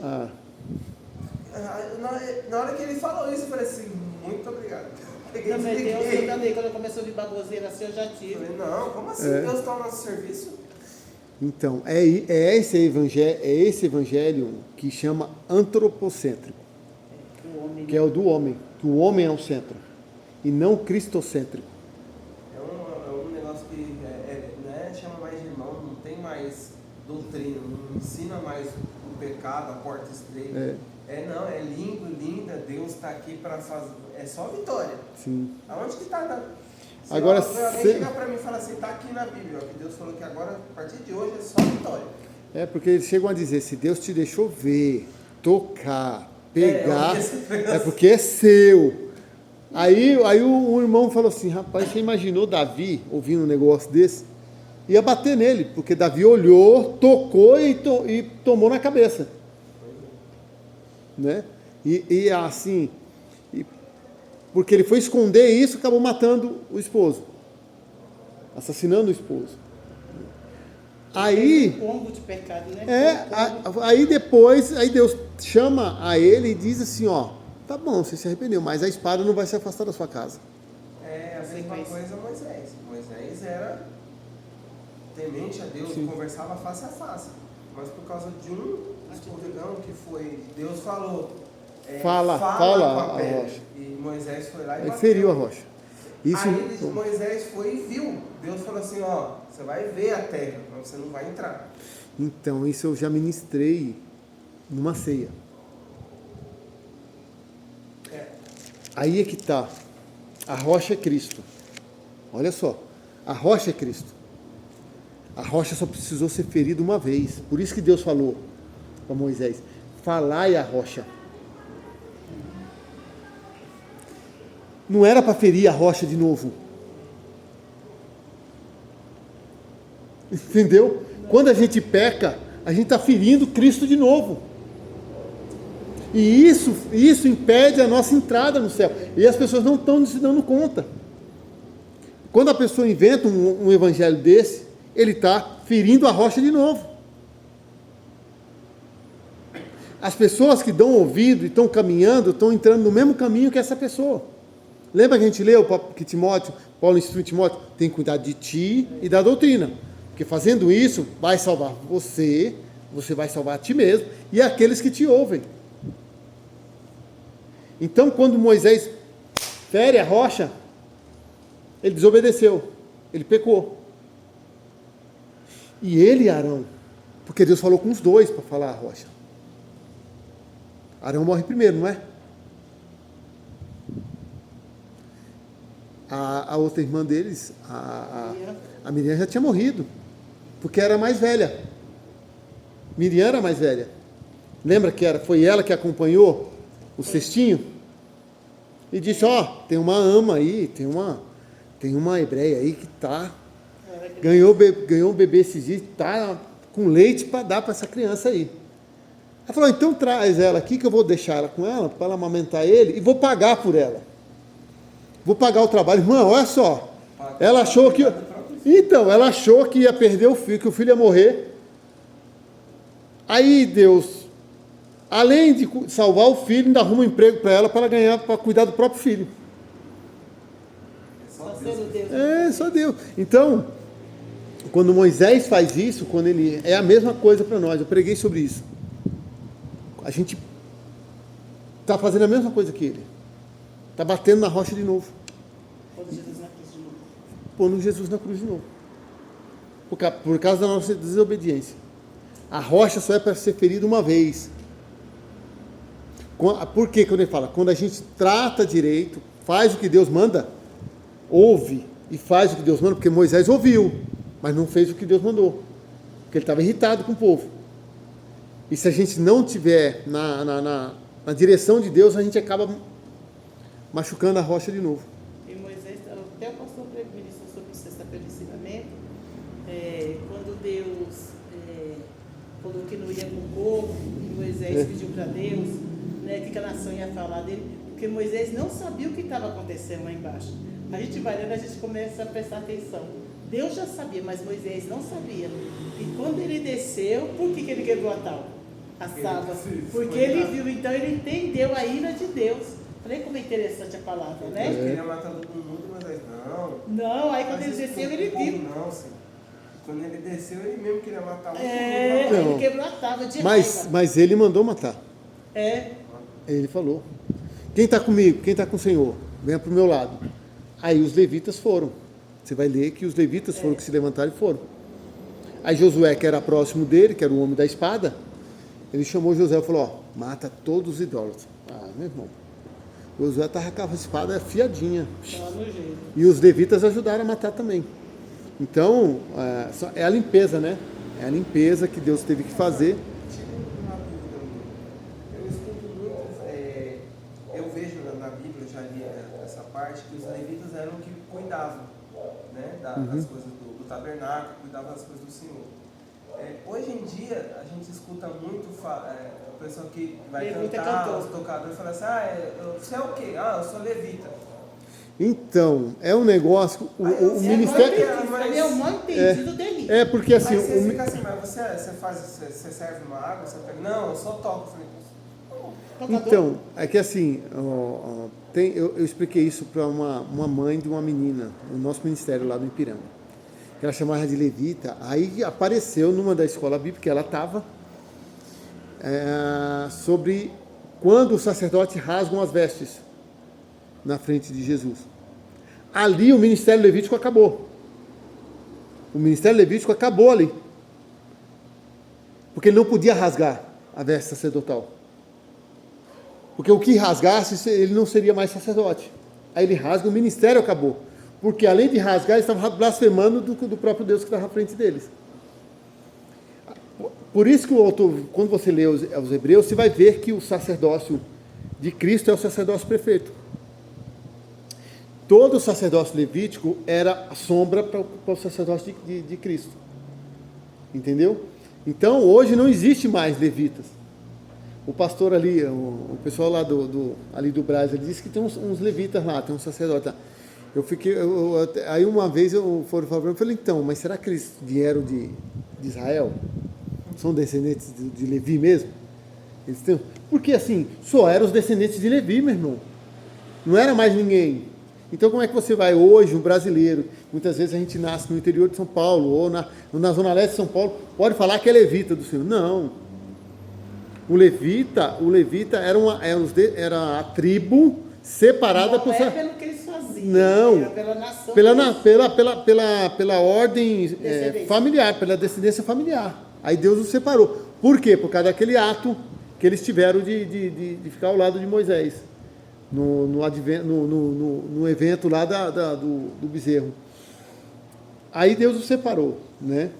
Na hora que ele falou isso, eu falei assim, muito obrigado. Eu também, quando começou a vir baboseira assim, eu já tive. Eu falei, não, como assim Deus está ao nosso serviço? Então, é esse evangelho que chama antropocêntrico. homem. que é o do homem, que o homem é o centro, e não cristocêntrico. É um negócio que né, chama mais de irmão, não tem mais doutrina, não ensina mais o pecado, a porta estreita. Não, é lindo, linda, Deus está aqui para fazer. É só vitória. Sim. Aonde que está? Agora, alguém chegar para mim e falar assim, está aqui na Bíblia, ó, que Deus falou que agora, a partir de hoje, é só vitória. porque eles chegam a dizer, se Deus te deixou ver, tocar, pegar, é porque é seu. Aí o irmão falou assim, rapaz, você imaginou Davi ouvindo um negócio desse? Ia bater nele, porque Davi olhou, tocou e tomou na cabeça. Né? E assim, porque ele foi esconder isso, acabou matando o esposo, assassinando o esposo. Aí, combo de pecado, né? aí depois, aí Deus chama a ele e diz assim, ó, tá bom, você se arrependeu, mas a espada não vai se afastar da sua casa. É a mesma coisa Moisés. Moisés era temente a Deus, conversava face a face. Mas por causa de um escorregão que foi, Deus falou, fala com a a pedra. rocha. E Moisés foi lá e Ele bateu. feriu a rocha. Isso, Aí Moisés foi e viu. Deus falou assim, ó, você vai ver a terra, mas você não vai entrar. então, isso eu já ministrei numa ceia. Aí é que está. A rocha é Cristo. Olha só. A rocha é Cristo. A rocha só precisou ser ferida uma vez. Por isso que Deus falou para Moisés, falai a rocha. Não era para ferir a rocha de novo. Entendeu? Quando a gente peca, a gente está ferindo Cristo de novo. E isso impede a nossa entrada no céu. E as pessoas não estão se dando conta. Quando a pessoa inventa um evangelho desse, ele está ferindo a rocha de novo. As pessoas que dão ouvido e estão caminhando, estão entrando no mesmo caminho que essa pessoa. Lembra que a gente leu que Paulo instrui Timóteo, tem que cuidar de ti e da doutrina. Porque fazendo isso, vai salvar você vai salvar a ti mesmo e aqueles que te ouvem. Então, quando Moisés fere a rocha, ele desobedeceu, ele pecou. E ele e Arão, porque Deus falou com os dois para falar a rocha. Arão morre primeiro, não é? A outra irmã deles, a Miriam já tinha morrido, porque era mais velha. Miriam era mais velha. Lembra que foi ela que acompanhou o cestinho? E disse, tem uma ama aí, tem uma hebreia aí que ganhou um bebê esses dias, está com leite para dar para essa criança aí. Ela falou, então traz ela aqui que eu vou deixar ela com ela, para ela amamentar ele, e vou pagar por ela. Vou pagar o trabalho. Irmã, olha só, ela achou que ia perder o filho, que o filho ia morrer. Aí Deus, além de salvar o filho, ainda arruma um emprego para ela ganhar, para cuidar do próprio filho. Só Deus. Então, quando Moisés faz isso, é a mesma coisa para nós. Eu preguei sobre isso. A gente está fazendo a mesma coisa que ele. Está batendo na rocha de novo. Pondo Jesus na cruz de novo. Por causa da nossa desobediência. A rocha só é para ser ferida uma vez. Por que quando ele fala? Quando a gente trata direito, faz o que Deus manda, ouve e faz o que Deus manda, porque Moisés ouviu, mas não fez o que Deus mandou. Porque ele estava irritado com o povo. E se a gente não estiver na direção de Deus, a gente acaba machucando a rocha de novo. E Moisés, até o pastor ministrou sobre sexta-feira de ensinamento, quando Deus falou que não ia com o povo, e Moisés pediu para Deus, que a nação ia falar dele, porque Moisés não sabia o que estava acontecendo lá embaixo. A gente vai lendo, a gente começa a prestar atenção. Deus já sabia, mas Moisés não sabia. E quando ele desceu, por que ele quebrou a tábua? Porque ele viu, então ele entendeu a ira de Deus. Olha como é interessante a palavra, né? Ele queria matar todo mundo, mas não. Não, aí quando ele desceu, ele viu. Não, sim. Quando ele desceu, ele mesmo queria matar o mundo. Ele quebrou a tábua de raiva. Mas ele mandou matar. É. Ele falou. Quem está comigo? Quem está com o Senhor? Venha para o meu lado. Aí os levitas foram. Você vai ler que os levitas foram que se levantaram e foram. Aí Josué, que era próximo dele, que era o homem da espada, ele chamou Josué e falou, ó, mata todos os idólatras. Ah, meu irmão. Josué estava com a espada afiadinha. E os levitas ajudaram a matar também. Então, é a limpeza, né? É a limpeza que Deus teve que fazer. Eu escuto muito, eu vejo na Bíblia, eu já li essa parte, que os levitas eram que cuidavam, né, das coisas do tabernáculo, cuidavam das coisas do Senhor. Hoje em dia, a gente escuta muito a pessoa que vai cantar, os tocadores, fala assim, você é o quê? Eu sou levita. Então, é um negócio, o ministério... Ele é o mal entendido dele. Porque assim... Aí você fica assim, mas você serve uma água? Você pega, não, eu só toco. Eu falei, então, é que assim, eu expliquei isso para uma mãe de uma menina, no nosso ministério lá do Ipiranga, que ela chamava de levita, aí apareceu numa da escola bíblica, ela estava, sobre quando os sacerdotes rasgam as vestes na frente de Jesus. Ali o ministério levítico acabou. O ministério levítico acabou ali. Porque ele não podia rasgar a veste sacerdotal. Porque o que rasgasse, ele não seria mais sacerdote. Aí ele rasga, o ministério acabou. Porque além de rasgar, ele estava blasfemando do próprio Deus que estava à frente deles. Por isso que o autor, quando você lê os Hebreus, você vai ver que o sacerdócio de Cristo é o sacerdócio perfeito. Todo o sacerdócio levítico era a sombra para o sacerdócio de Cristo. Entendeu? Então, hoje não existe mais levitas. O pastor ali, o pessoal lá ali do Brás, ele disse que tem uns levitas lá, tem um sacerdote lá. Aí uma vez eu falei, então, mas será que eles vieram de Israel? São descendentes de Levi mesmo? Porque assim, só eram os descendentes de Levi, meu irmão. Não era mais ninguém. Então como é que você vai hoje, um brasileiro, muitas vezes a gente nasce no interior de São Paulo, ou na zona leste de São Paulo, pode falar que é levita do Senhor. Não. O levita era a tribo separada por... Não é pelo que eles faziam. Não. Era pela nação. Pela ordem familiar, pela descendência familiar. Aí Deus os separou. Por quê? Por causa daquele ato que eles tiveram de ficar ao lado de Moisés. No evento lá do bezerro. Aí Deus os separou, né?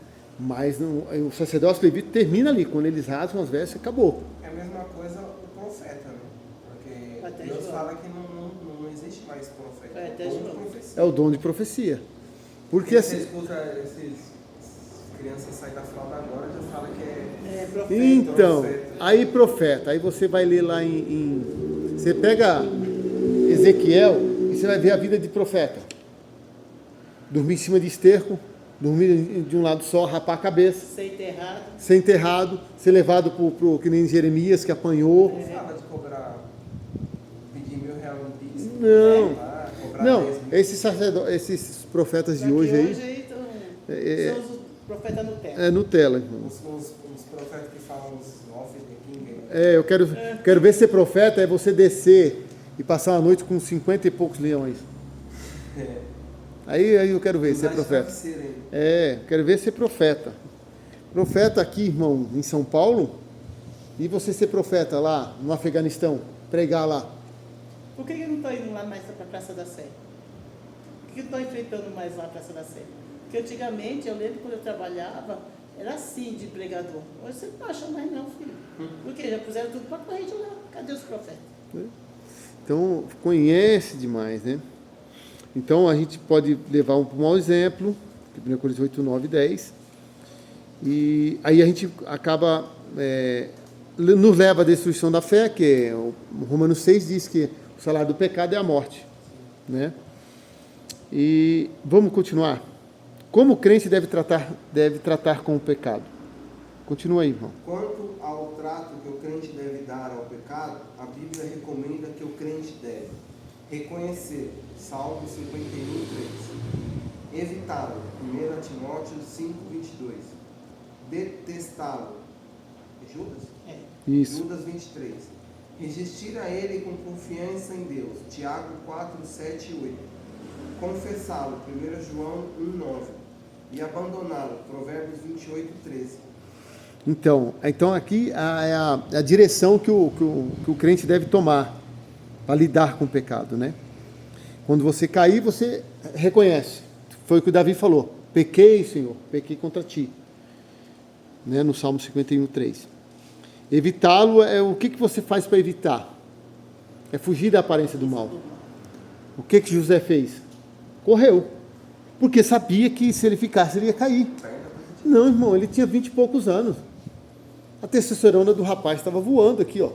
Mas o sacerdócio levita termina ali, quando eles rasgam as vestes, acabou. É a mesma coisa o profeta, né? Porque Até Deus João. fala que não existe mais profeta. Até É o dom João. de profecia. É o dom de profecia. Porque Você assim... escuta essas crianças saem da fralda agora, já fala que é profeta. Então, profeta. aí profeta, aí você vai ler lá você pega Ezequiel e você vai ver a vida de profeta. Dormir em cima de esterco, dormir de um lado só, rapar a cabeça, ser enterrado, ser levado pro que nem Jeremias, que apanhou. Não fala de pedir R$1.000 em pix. Não, esses profetas de hoje aí... São os profetas Nutella. É Nutella, irmão. Os profetas que falam os off de King. Eu quero ver ser profeta, é você descer e passar uma noite com 50 e poucos leões. Aí eu quero ver ser profeta. Quero ver ser profeta. Profeta aqui, irmão, em São Paulo, e você ser profeta lá no Afeganistão, pregar lá. Por que não estão indo lá mais para a Praça da Sé? Por que não estão enfrentando mais lá a Praça da Sé? Porque antigamente, eu lembro quando eu trabalhava, era assim de pregador. Hoje você não acha mais não, filho. Porque já puseram tudo para correr de lá. Cadê os profetas? Então, conhece demais, né? Então, a gente pode levar um mau exemplo, 1 Coríntios 8, 9 e 10. E aí a gente acaba... nos leva à destruição da fé, que o Romanos 6 diz que o salário do pecado é a morte, né? E vamos continuar. Como o crente deve tratar com o pecado? Continua aí, irmão. Quanto ao trato que o crente deve dar ao pecado, a Bíblia recomenda que o crente deve reconhecer, Salmo 51, 3, evitá-lo, 1 Timóteo 5, 22, detestá-lo, Judas? Isso. Judas 23, Resistir a ele com confiança em Deus. Tiago 4, 7 e 8. Confessá-lo. 1 João 1, 9. E abandoná-lo. Provérbios 28, 13. Então aqui é a direção que o crente deve tomar para lidar com o pecado, né? Quando você cair, você reconhece. Foi o que o Davi falou. Pequei, Senhor, pequei contra ti. Né? No Salmo 51, 3. Evitá-lo é o que você faz para evitar? É fugir da aparência do mal. O que José fez? Correu. Porque sabia que se ele ficasse, ele ia cair. Não, irmão, ele tinha 20 e poucos anos. A testosterona do rapaz estava voando aqui, ó.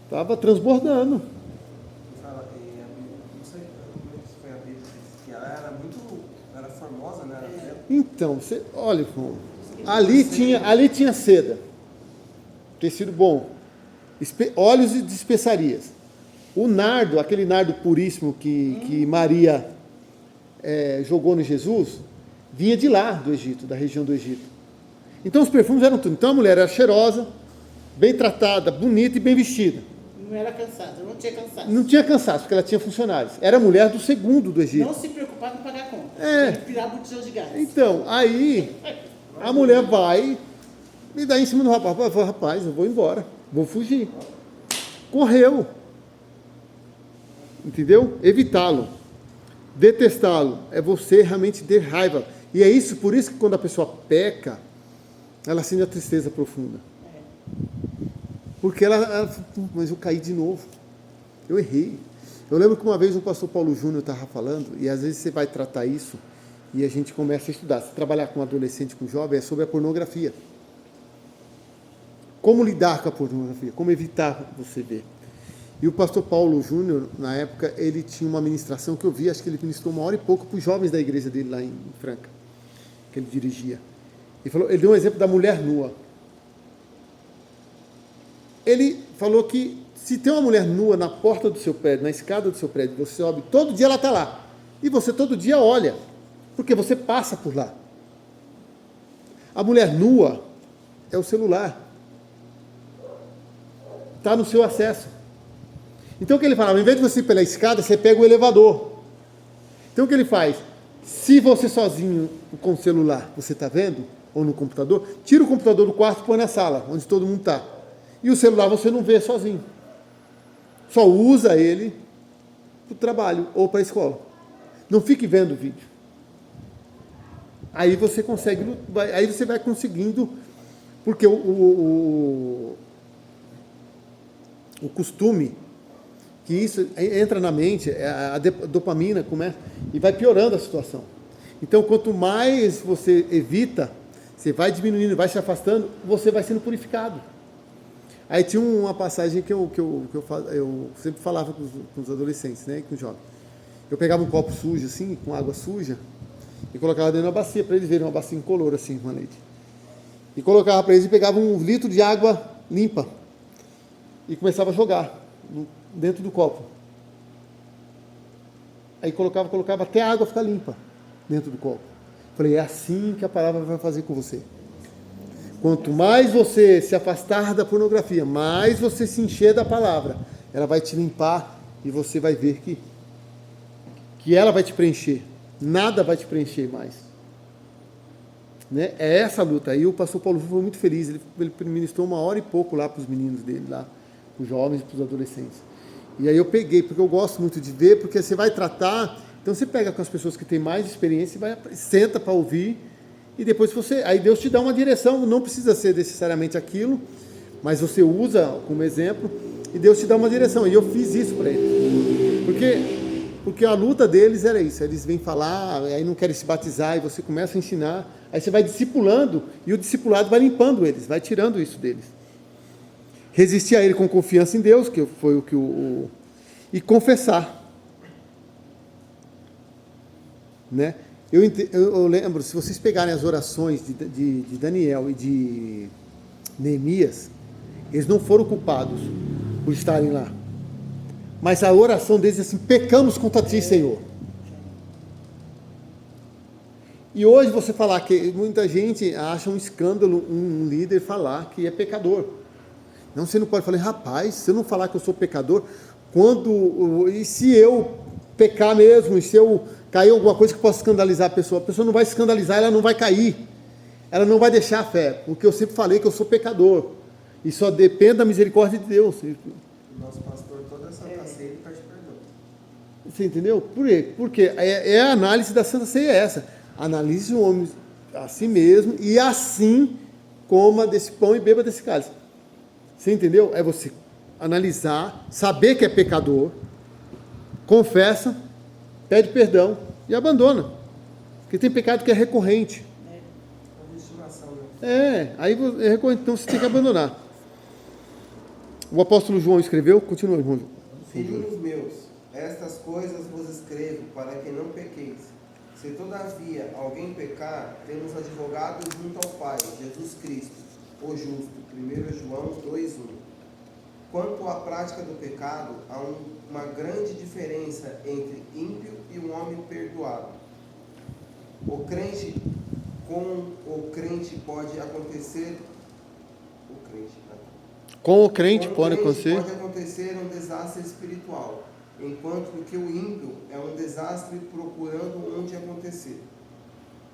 Estava transbordando. Fala, não sei se foi a Bíblia que ela era formosa, né? Então, olha, irmão, ali tinha seda, tecido bom, óleos de especiarias. O nardo, aquele nardo puríssimo que Maria jogou no Jesus, vinha de lá do Egito, da região do Egito. Então os perfumes eram tudo. Então a mulher era cheirosa, bem tratada, bonita e bem vestida. Não era cansada, não tinha cansaço. Não tinha cansaço, porque ela tinha funcionários. Era a mulher do segundo do Egito. Não se preocupava em pagar a conta. É. Tem que tirar botijão de gás. Então, aí a mulher vai e dá em cima do rapaz. Rapaz, eu vou embora, vou fugir. Correu. Entendeu? Evitá-lo. Detestá-lo é você realmente ter raiva. E é isso, por isso que quando a pessoa peca, ela sente a tristeza profunda. Porque ela mas eu caí de novo. Eu errei. Eu lembro que uma vez o pastor Paulo Júnior estava falando, e às vezes você vai tratar isso, e a gente começa a estudar. Se trabalhar com adolescente, com jovem, é sobre a pornografia. Como lidar com a pornografia? Como evitar você ver? E o pastor Paulo Júnior, na época, ele tinha uma ministração que eu vi, acho que ele ministrou 1 hora e pouco para os jovens da igreja dele lá em Franca, que ele dirigia. Ele deu um exemplo da mulher nua. Ele falou que se tem uma mulher nua na porta do seu prédio, na escada do seu prédio, você sobe, todo dia ela está lá. E você todo dia olha, porque você passa por lá. A mulher nua é o celular. Está no seu acesso. Então o que ele falava? Ao invés de você ir pela escada, você pega o elevador. Então o que ele faz? Se você sozinho com o celular, você está vendo, ou no computador, tira o computador do quarto e põe na sala, onde todo mundo está. E o celular você não vê sozinho. Só usa ele para o trabalho ou para a escola. Não fique vendo o vídeo. Aí você consegue, aí você vai conseguindo, porque o costume, que isso entra na mente, a dopamina começa e vai piorando a situação. Então, quanto mais você evita, você vai diminuindo, vai se afastando, você vai sendo purificado. Aí tinha uma passagem que eu sempre falava com os adolescentes, né, com os jovens. Eu pegava um copo sujo, assim, com água suja, e colocava dentro da bacia, para eles verem uma bacia incolor, assim, com a leite. E colocava para eles e pegava 1 litro de água limpa, e começava a jogar dentro do copo. Aí colocava até a água ficar limpa dentro do copo. Falei, é assim que a palavra vai fazer com você. Quanto mais você se afastar da pornografia, mais você se encher da palavra, ela vai te limpar e você vai ver que ela vai te preencher. Nada vai te preencher mais. Né? É essa a luta. Aí o pastor Paulo foi muito feliz. Ele ministrou 1 hora e pouco lá para os meninos dele, lá, para os jovens e para os adolescentes. E aí eu peguei, porque eu gosto muito de ver, porque você vai tratar, então você pega com as pessoas que têm mais experiência e senta para ouvir, e depois aí Deus te dá uma direção, não precisa ser necessariamente aquilo, mas você usa como exemplo, e Deus te dá uma direção. E eu fiz isso para eles. Porque a luta deles era isso, eles vêm falar, aí não querem se batizar, e você começa a ensinar, aí você vai discipulando, e o discipulado vai limpando eles, vai tirando isso deles. Resistir a ele com confiança em Deus, que foi o que e confessar. Né? Eu lembro, se vocês pegarem as orações de Daniel e de Neemias, eles não foram culpados por estarem lá. Mas a oração deles é assim: pecamos contra ti, Senhor. E hoje você falar que muita gente acha um escândalo um líder falar que é pecador. Não, você não pode. Eu falei, rapaz, se eu não falar que eu sou pecador, e se eu pecar mesmo, e se eu cair em alguma coisa que possa escandalizar a pessoa não vai se escandalizar, ela não vai cair, ela não vai deixar a fé, porque eu sempre falei que eu sou pecador, e só depende da misericórdia de Deus. Nosso pastor, toda Santa Ceia, ele pede perdão. Você entendeu? Por quê? Porque a análise da Santa Ceia é essa. Analise o homem a si mesmo e assim coma desse pão e beba desse cálice. Você entendeu? É você analisar, saber que é pecador, confessa, pede perdão e abandona. Porque tem pecado que é recorrente. É estimação, né? Aí é recorrente, então você tem que abandonar. O apóstolo João escreveu, continua, irmão. Filhinhos meus, estas coisas vos escrevo para que não pequeis. Se todavia alguém pecar, temos advogado junto ao Pai, Jesus Cristo, o justo. 1 João 2:1. Quanto à prática do pecado, há uma grande diferença entre ímpio e um homem perdoado. Com o crente pode acontecer. Com o crente pode acontecer um desastre espiritual, enquanto que o ímpio é um desastre procurando onde acontecer.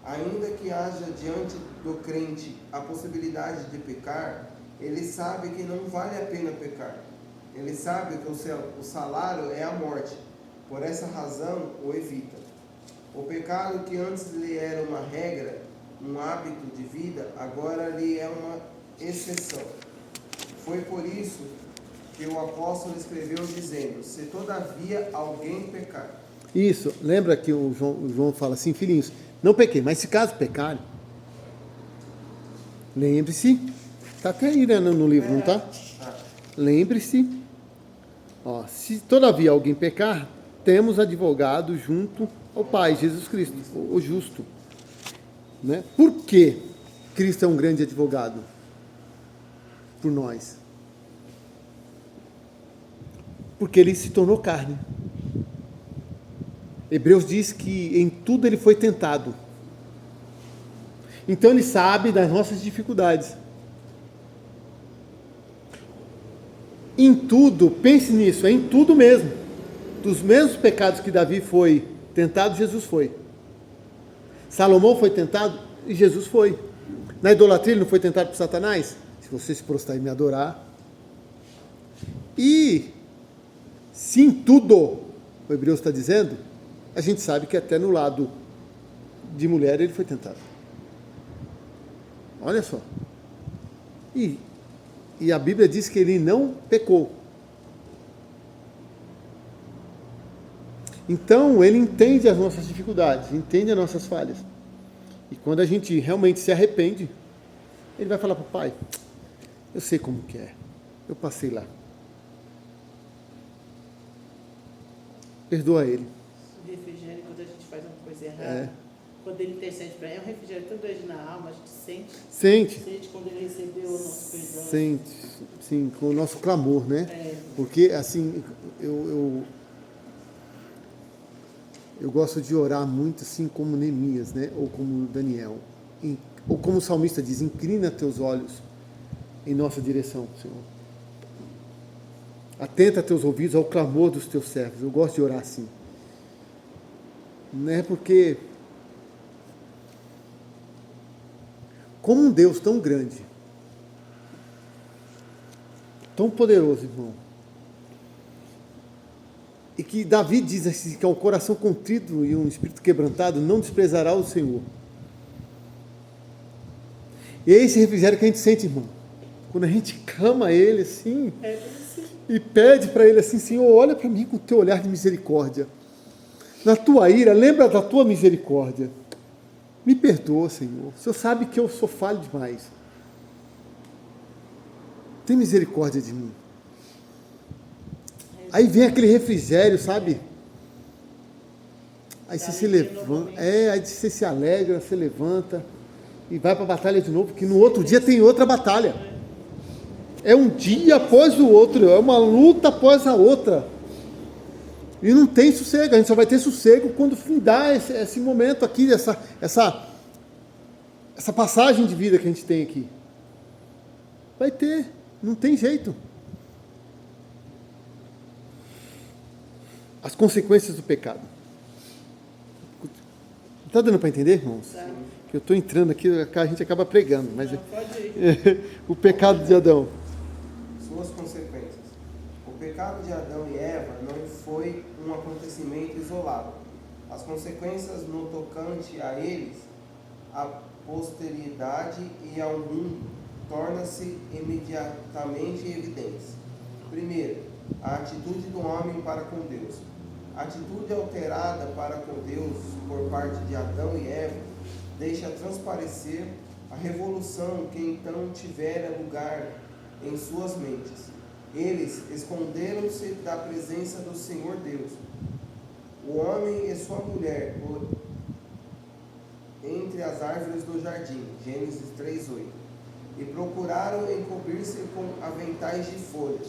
Ainda que haja diante do crente a possibilidade de pecar, ele sabe que não vale a pena pecar. Ele sabe que o salário é a morte. Por essa razão, o evita. O pecado que antes lhe era uma regra, um hábito de vida, agora lhe é uma exceção. Foi por isso que o apóstolo escreveu dizendo, se todavia alguém pecar. Isso, lembra que o João fala assim, filhinhos, não pequei, mas se caso pecarem, lembre-se, está até aí, né, no livro, não está? Lembre-se, se todavia alguém pecar, temos advogado junto ao Pai, Jesus Cristo, o justo. Né? Por que Cristo é um grande advogado? Por nós. Porque ele se tornou carne. Hebreus diz que em tudo ele foi tentado. Então ele sabe das nossas dificuldades. Em tudo, pense nisso, é em tudo mesmo. Dos mesmos pecados que Davi foi tentado, Jesus foi. Salomão foi tentado e Jesus foi. Na idolatria ele não foi tentado por Satanás? Se você se prostrar e me adorar. E se em tudo, o Hebreus está dizendo, a gente sabe que até no lado de mulher ele foi tentado. Olha só. E a Bíblia diz que ele não pecou. Então, ele entende as nossas dificuldades, entende as nossas falhas. E quando a gente realmente se arrepende, ele vai falar para o Pai, eu sei como que é, eu passei lá. Perdoa ele. O refrigério, quando a gente faz uma coisa errada, quando ele intercede para ele, é um refrigério tão grande na alma, a gente sente. Sente quando ele recebeu o nosso perdão. Sente, sim, com o nosso clamor, né? Porque, assim, eu gosto de orar muito, assim, como Neemias, né? Ou como Daniel. Ou como o salmista diz, inclina teus olhos em nossa direção, Senhor. Atenta teus ouvidos ao clamor dos teus servos. Eu gosto de orar assim. Né? Porque como um Deus tão grande, tão poderoso, irmão, e que Davi diz assim, que é um coração contrito e um espírito quebrantado não desprezará o Senhor. E é esse refrigério que a gente sente, irmão, quando a gente clama a Ele assim, e pede para Ele assim, Senhor, olha para mim com o teu olhar de misericórdia. Na tua ira, lembra da tua misericórdia. Me perdoa, Senhor. O Senhor sabe que eu sou falho demais. Tem misericórdia de mim. Aí vem aquele refrigério, sabe? Aí você se levanta, aí você se alegra, você levanta e vai para a batalha de novo, porque no outro dia tem outra batalha. É um dia após o outro, é uma luta após a outra. E não tem sossego, a gente só vai ter sossego quando findar esse momento aqui, essa passagem de vida que a gente tem aqui. Vai ter. Não tem jeito. As consequências do pecado. Está dando para entender, irmãos? Tá. Que eu estou entrando aqui, a gente acaba pregando, mas Não, pode ir. o pecado de Adão. Suas consequências. O pecado de Adão e Eva não foi um acontecimento isolado. As consequências no tocante a eles, a posteridade e ao mundo, tornam-se imediatamente evidentes. Primeiro, a atitude do homem para com Deus. A atitude alterada para com Deus por parte de Adão e Eva deixa transparecer a revolução que então tivera lugar em suas mentes. Eles esconderam-se da presença do Senhor Deus. O homem e sua mulher entre as árvores do jardim, Gênesis 3:8, e procuraram encobrir-se com aventais de folhas,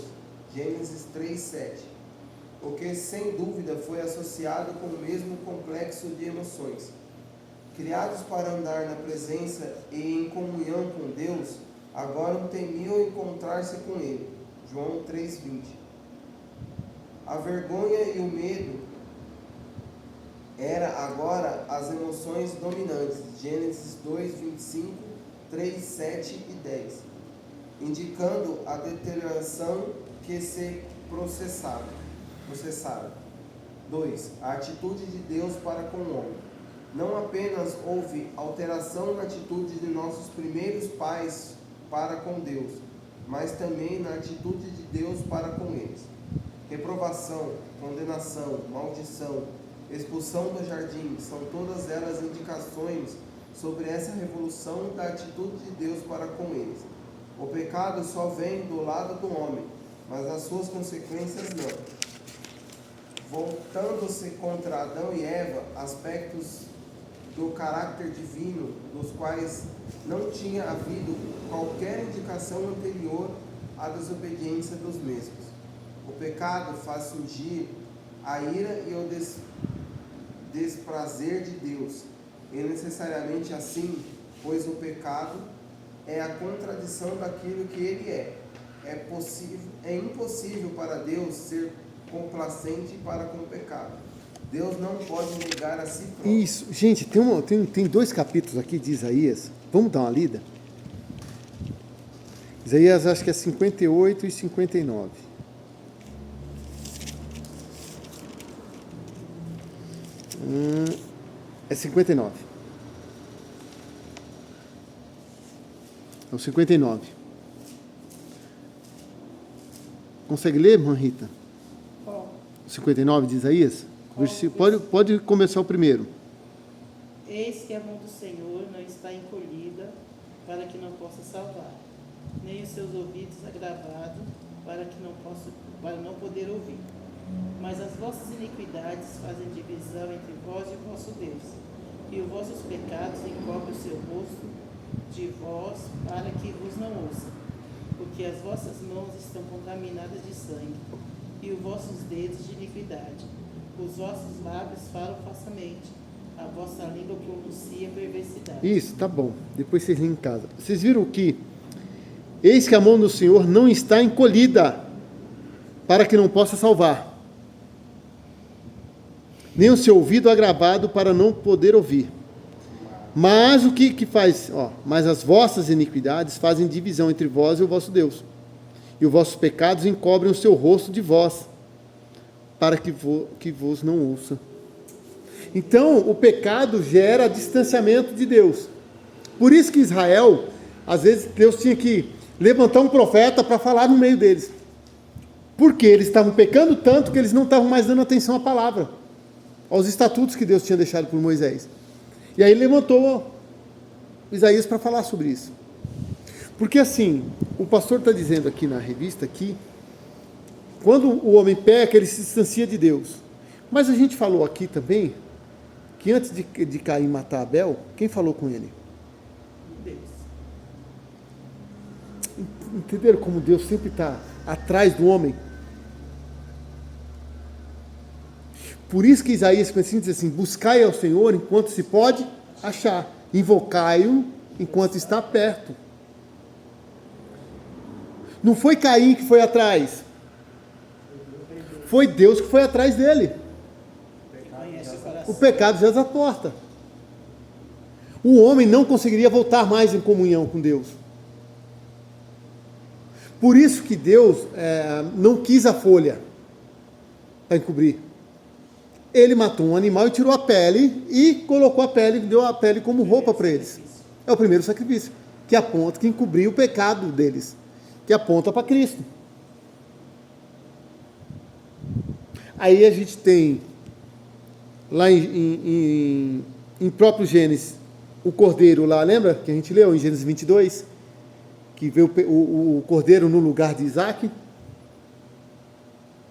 Gênesis 3:7. O que sem dúvida foi associado com o mesmo complexo de emoções. Criados para andar na presença e em comunhão com Deus, agora temiam encontrar-se com Ele. João 3:20. A vergonha e o medo era agora as emoções dominantes. Gênesis 2:25, 3:7 e 10. Indicando a deterioração que se processaram. 2. A atitude de Deus para com o homem. Não apenas houve alteração na atitude de nossos primeiros pais para com Deus, mas também na atitude de Deus para com eles. Reprovação, condenação, maldição, expulsão do jardim, são todas elas indicações sobre essa revolução da atitude de Deus para com eles. O pecado só vem do lado do homem, mas as suas consequências não. Voltando-se contra Adão e Eva, aspectos do caráter divino, dos quais não tinha havido qualquer indicação anterior à desobediência dos mesmos. O pecado faz surgir a ira e o desprazer de Deus, e necessariamente assim, pois o pecado é a contradição daquilo que ele é. É impossível para Deus ser complacente para com o pecado. Deus não pode negar a si próprio. Isso, gente, tem 2 capítulos aqui de Isaías. Vamos dar uma lida? Isaías, acho que é 58 e 59. É 59. É o 59. Consegue ler, irmã Rita? Bom, 59 de Isaías? Pode começar o primeiro. eis que a mão do Senhor não está encolhida para que não possa salvar, nem os seus ouvidos agravados para não poder ouvir. Mas as vossas iniquidades fazem divisão entre vós e o vosso Deus, e os vossos pecados encobrem o seu rosto de vós para que vos não ouça, porque as vossas mãos estão contaminadas de sangue, e os vossos dedos de iniquidade. Os vossos lábios falam falsamente, a vossa língua pronuncia perversidade. Isso, tá bom. Depois vocês leem em casa. Vocês viram que eis que a mão do Senhor não está encolhida para que não possa salvar, nem o seu ouvido agravado para não poder ouvir. Mas o que faz? Mas as vossas iniquidades fazem divisão entre vós e o vosso Deus, e os vossos pecados encobrem o seu rosto de vós, para que vos não ouça. Então, o pecado gera distanciamento de Deus. Por isso que Israel, às vezes, Deus tinha que levantar um profeta para falar no meio deles. Porque eles estavam pecando tanto que eles não estavam mais dando atenção à palavra, aos estatutos que Deus tinha deixado por Moisés. E aí levantou Isaías para falar sobre isso. Porque assim, o pastor está dizendo aqui na revista que quando o homem peca, ele se distancia de Deus. Mas a gente falou aqui também que antes de Caim matar Abel, quem falou com ele? Deus. Entenderam como Deus sempre está atrás do homem? Por isso que Isaías 55 diz assim: buscai ao Senhor enquanto se pode achar, invocai-o enquanto está perto. Não foi Caim que foi atrás. Foi Deus que foi atrás dele. Conhece o coração. O pecado já a porta. O homem não conseguiria voltar mais em comunhão com Deus. Por isso que Deus não quis a folha para encobrir. Ele matou um animal e tirou a pele e colocou a pele, deu a pele como roupa para eles. É o primeiro sacrifício, que aponta, que encobriu o pecado deles, que aponta para Cristo. Aí a gente tem, lá em próprio Gênesis, o cordeiro lá, lembra que a gente leu em Gênesis 22? Que veio o cordeiro no lugar de Isaac?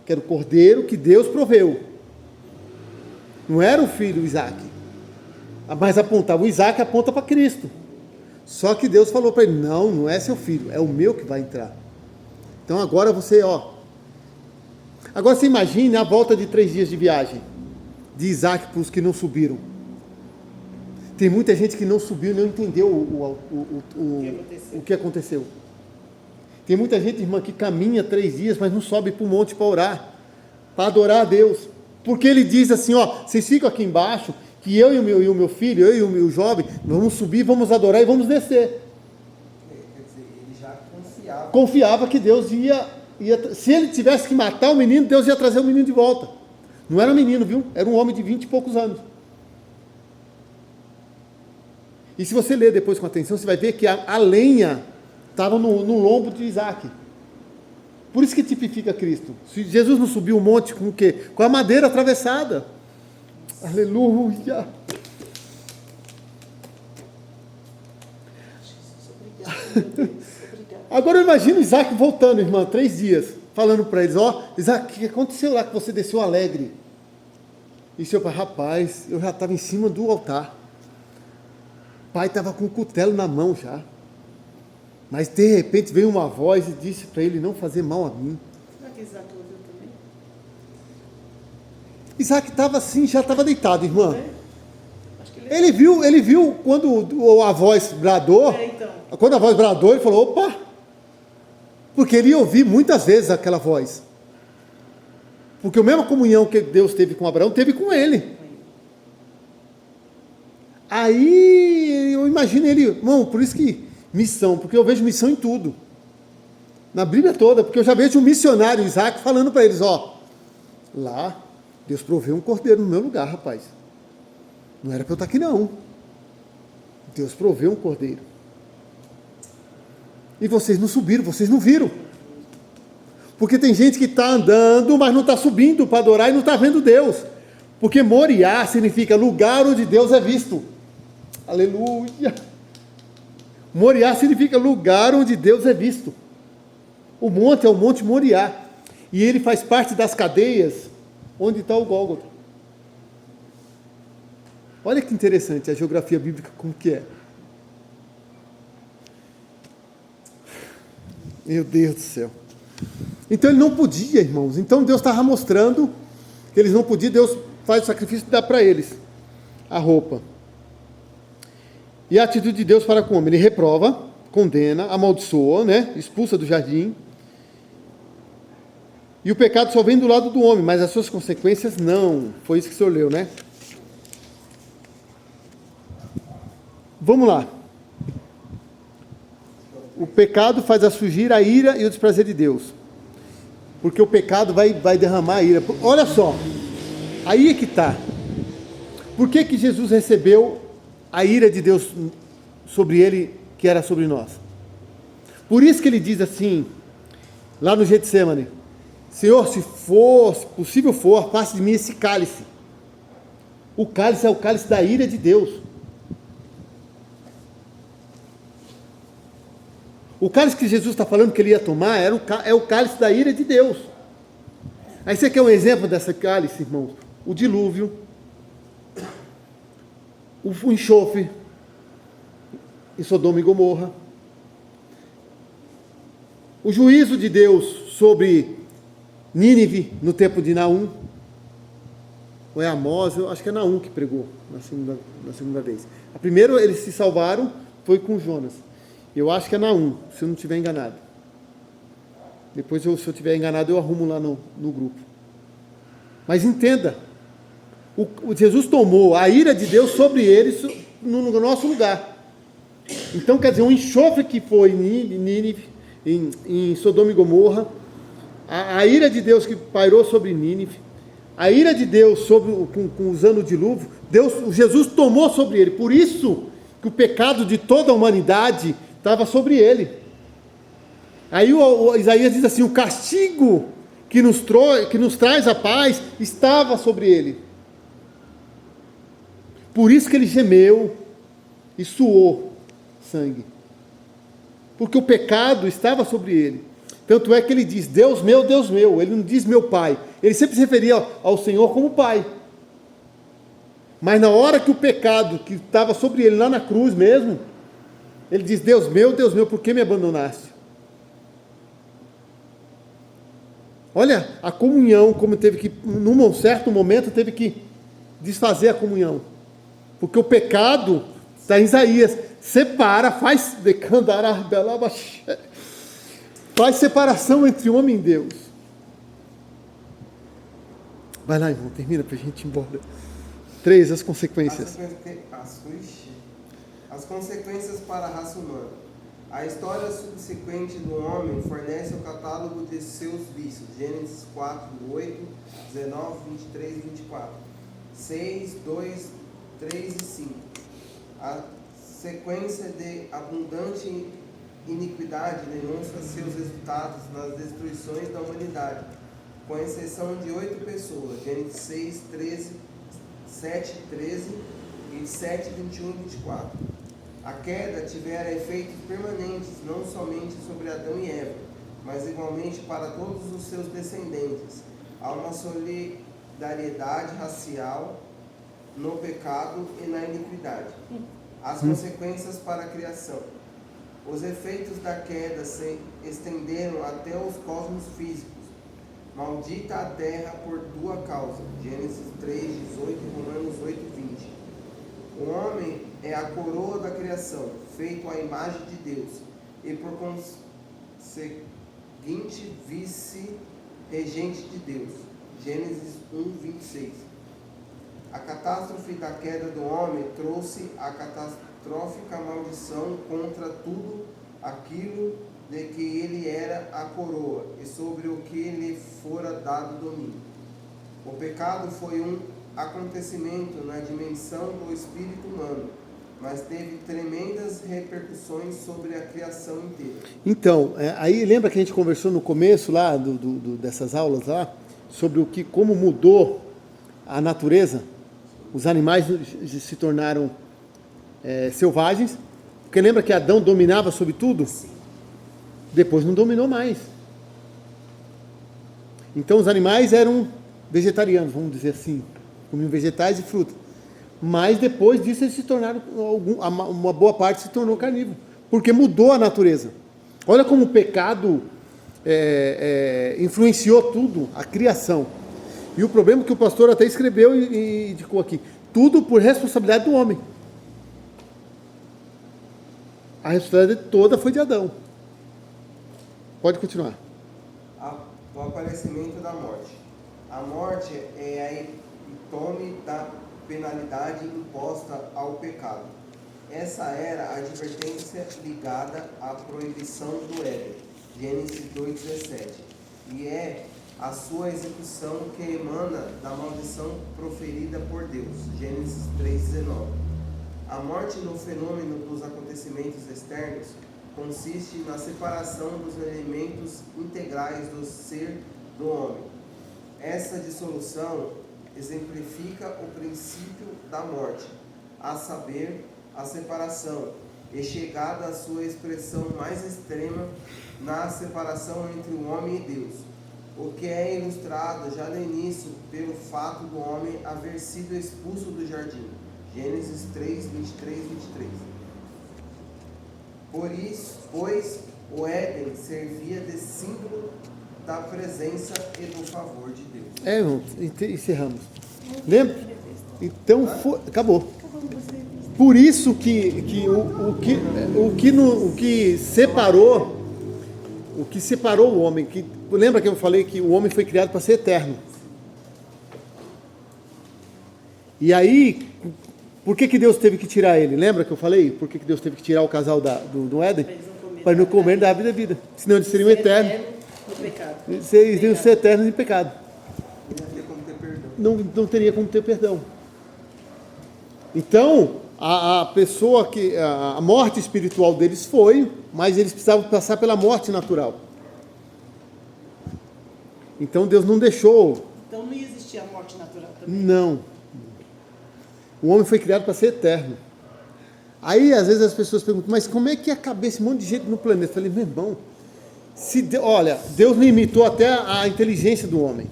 Que era o cordeiro que Deus proveu. Não era o filho Isaac. Mas apontava, o Isaac aponta para Cristo. Só que Deus falou para ele, não é seu filho, é o meu que vai entrar. Então agora você, agora você imagine a volta de 3 dias de viagem de Isaac para os que não subiram. Tem muita gente que não subiu e não entendeu o que aconteceu. Tem muita gente, irmã, que caminha 3 dias, mas não sobe para o monte para orar, para adorar a Deus. Porque ele diz assim, vocês ficam aqui embaixo, que eu e o meu filho, eu e o meu jovem, vamos subir, vamos adorar e vamos descer. Quer dizer, ele já confiava. Confiava que Deus ia... Se ele tivesse que matar o menino, Deus ia trazer o menino de volta. Não era um menino, viu? Era um homem de 20 e poucos anos. E se você ler depois com atenção, você vai ver que a lenha estava no lombo de Isaac. Por isso que tipifica Cristo. Se Jesus não subiu o monte com o quê? Com a madeira atravessada. Aleluia! Agora eu imagino Isaac voltando, irmã, 3 dias, falando para eles, Isaac, o que aconteceu lá que você desceu alegre? E seu pai, rapaz, eu já estava em cima do altar. O pai estava com o cutelo na mão já. Mas de repente veio uma voz e disse para ele não fazer mal a mim. Será que Isaac ouviu também? Isaac estava assim, já estava deitado, irmã. Acho que Ele viu quando a voz bradou. Então. Quando a voz bradou, ele falou, opa! Porque ele ia ouvir muitas vezes aquela voz. Porque a mesma comunhão que Deus teve com Abraão, teve com ele. Aí, eu imagino ele, irmão, por isso que missão, porque eu vejo missão em tudo. Na Bíblia toda, porque eu já vejo um missionário, Isaac, falando para eles, lá, Deus proveu um cordeiro no meu lugar, rapaz. Não era para eu estar aqui, não. Deus proveu um cordeiro. E vocês não subiram, vocês não viram. Porque tem gente que está andando, mas não está subindo para adorar e não está vendo Deus. Porque Moriá significa lugar onde Deus é visto. Aleluia! Moriá significa lugar onde Deus é visto. O monte é o Monte Moriá. E ele faz parte das cadeias onde está o Gólgota. Olha que interessante a geografia bíblica como que é. Meu Deus do céu. Então ele não podia, irmãos. Então Deus estava mostrando que eles não podiam. Deus faz o sacrifício e dá para eles a roupa. E a atitude de Deus para com o homem? Ele reprova, condena, amaldiçoa, expulsa do jardim. E o pecado só vem do lado do homem, mas as suas consequências não. Foi isso que o senhor leu, né? Vamos lá. O pecado faz surgir a ira e o desprazer de Deus. Porque o pecado vai derramar a ira. Olha só, aí é que está. Por que Jesus recebeu a ira de Deus sobre ele, que era sobre nós? Por isso que ele diz assim, lá no Getsemane, Senhor, se possível for, afaste de mim esse cálice. O cálice é o cálice da ira de Deus. O cálice que Jesus está falando que ele ia tomar é o cálice da ira de Deus. Aí você quer um exemplo dessa cálice, irmãos? O dilúvio, o enxofre em Sodoma e Gomorra, o juízo de Deus sobre Nínive no tempo de Naum, ou é Amós, eu acho que é Naum que pregou na segunda vez. A primeira eles se salvaram foi com Jonas. Eu acho que é Naum, se eu não estiver enganado. Depois, se eu estiver enganado, eu arrumo lá no grupo. Mas entenda, o Jesus tomou a ira de Deus sobre eles no nosso lugar. Então, quer dizer, um enxofre que foi em Nínive, em Sodoma e Gomorra, a ira de Deus que pairou sobre Nínive, a ira de Deus usando o dilúvio, Jesus tomou sobre ele. Por isso que o pecado de toda a humanidade estava sobre ele. Aí o Isaías diz assim: o castigo que nos traz a paz estava sobre ele. Por isso que ele gemeu e suou sangue. Porque o pecado estava sobre ele. Tanto é que ele diz: Deus meu, Deus meu. Ele não diz meu pai. Ele sempre se referia ao Senhor como pai. Mas na hora que o pecado que estava sobre ele lá na cruz mesmo, ele diz: Deus meu, por que me abandonaste? Olha a comunhão, como teve que, num certo momento, teve que desfazer a comunhão. Porque o pecado, está em Isaías, separa, faz separação entre homem e Deus. Vai lá, irmão, termina para a gente ir embora. 3, as consequências. As consequências para a raça humana. A história subsequente do homem fornece o catálogo de seus vícios. Gênesis 4, 8, 19, 23 e 24. 6, 2, 3 e 5. A sequência de abundante iniquidade demonstra seus resultados nas destruições da humanidade, com exceção de 8 pessoas. Gênesis 6, 13, 7, 13 e 7, 21 e 24. A queda tivera efeitos permanentes, não somente sobre Adão e Eva, mas igualmente para todos os seus descendentes. Há uma solidariedade racial no pecado e na iniquidade. As consequências para a criação. Os efeitos da queda se estenderam até os cosmos físicos. Maldita a terra por tua causa. Gênesis 3, 18 e Romanos 8, 20. O homem é a coroa da criação, feito à imagem de Deus, e por conseguinte vice-regente de Deus. Gênesis 1, 26. A catástrofe da queda do homem trouxe a catastrófica maldição contra tudo aquilo de que ele era a coroa e sobre o que lhe fora dado domínio. O pecado foi um acontecimento na dimensão do espírito humano, mas teve tremendas repercussões sobre a criação inteira. Então, aí lembra que a gente conversou no começo lá dessas aulas lá, sobre como mudou a natureza? Os animais se tornaram selvagens, porque lembra que Adão dominava sobre tudo? Sim. Depois não dominou mais. Então os animais eram vegetarianos, vamos dizer assim, comiam vegetais e frutas. Mas depois disso eles se tornaram, uma boa parte se tornou carnívoro, porque mudou a natureza. Olha como o pecado influenciou tudo, a criação. E o problema é que o pastor até escreveu e indicou aqui, tudo por responsabilidade do homem. A responsabilidade toda foi de Adão. Pode continuar. O aparecimento da morte. A morte é a epítome da penalidade imposta ao pecado. Essa era a advertência ligada à proibição do Éden, Gênesis 2,17, e é a sua execução que emana da maldição proferida por Deus, Gênesis 3,19. A morte no fenômeno dos acontecimentos externos consiste na separação dos elementos integrais do ser do homem. Essa dissolução exemplifica o princípio da morte, a saber, a separação, e chegada à sua expressão mais extrema na separação entre o homem e Deus, o que é ilustrado já no início pelo fato do homem haver sido expulso do jardim, Gênesis 3, 23 e 23. Por isso, pois o Éden servia de símbolo da presença e do favor de Deus. Irmão, encerramos. Lembra? Então, acabou. Por isso que o que separou o que separou o homem, lembra que eu falei que o homem foi criado para ser eterno? E aí, por que Deus teve que tirar ele? Lembra que eu falei? Por que Deus teve que tirar o casal do Éden? Para não comer da árvore da vida. Senão eles seriam eternos. No pecado. Eles iriam ser eternos em pecado. Não teria como ter perdão. Não teria como ter perdão. Então, a pessoa a morte espiritual deles foi, mas eles precisavam passar pela morte natural. Então Deus não deixou. Então não ia existir a morte natural também. Não. O homem foi criado para ser eterno. Aí, às vezes, as pessoas perguntam, mas como é que ia caber esse monte de gente no planeta? Eu falei, meu irmão, olha, Deus limitou até a inteligência do homem.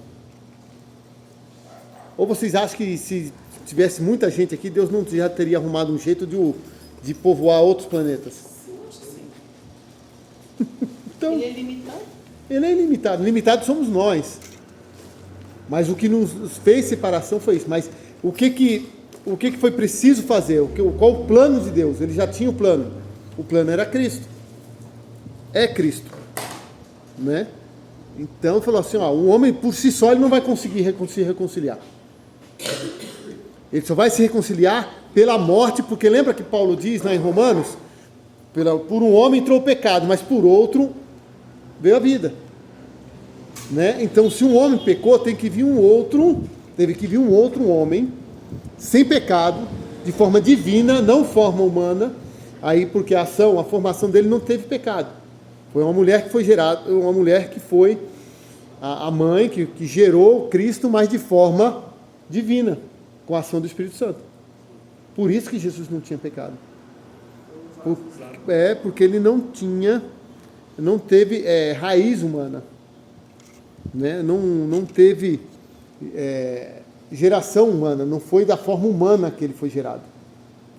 Ou vocês acham que se tivesse muita gente aqui, Deus não já teria arrumado um jeito de povoar outros planetas? Então, Ele é limitado? ele é ilimitado. Limitados somos nós. Mas o que nos fez separação foi isso. Mas o que foi preciso fazer? Qual o plano de Deus? Ele já tinha o plano. O plano era Cristo. É Cristo. Né? Então, falou assim, o homem por si só ele não vai conseguir se reconciliar. Ele só vai se reconciliar pela morte, porque lembra que Paulo diz lá em Romanos, por um homem entrou o pecado, mas por outro veio a vida. Né? Então, se um homem pecou, teve que vir um outro homem, sem pecado, de forma divina, não forma humana, aí porque a formação dele não teve pecado. Foi uma mulher que foi gerada, uma mulher que foi a mãe que gerou Cristo, mas de forma divina, com a ação do Espírito Santo. Por isso que Jesus não tinha pecado. Porque ele não teve raiz humana, né? Não teve geração humana, não foi da forma humana que ele foi gerado,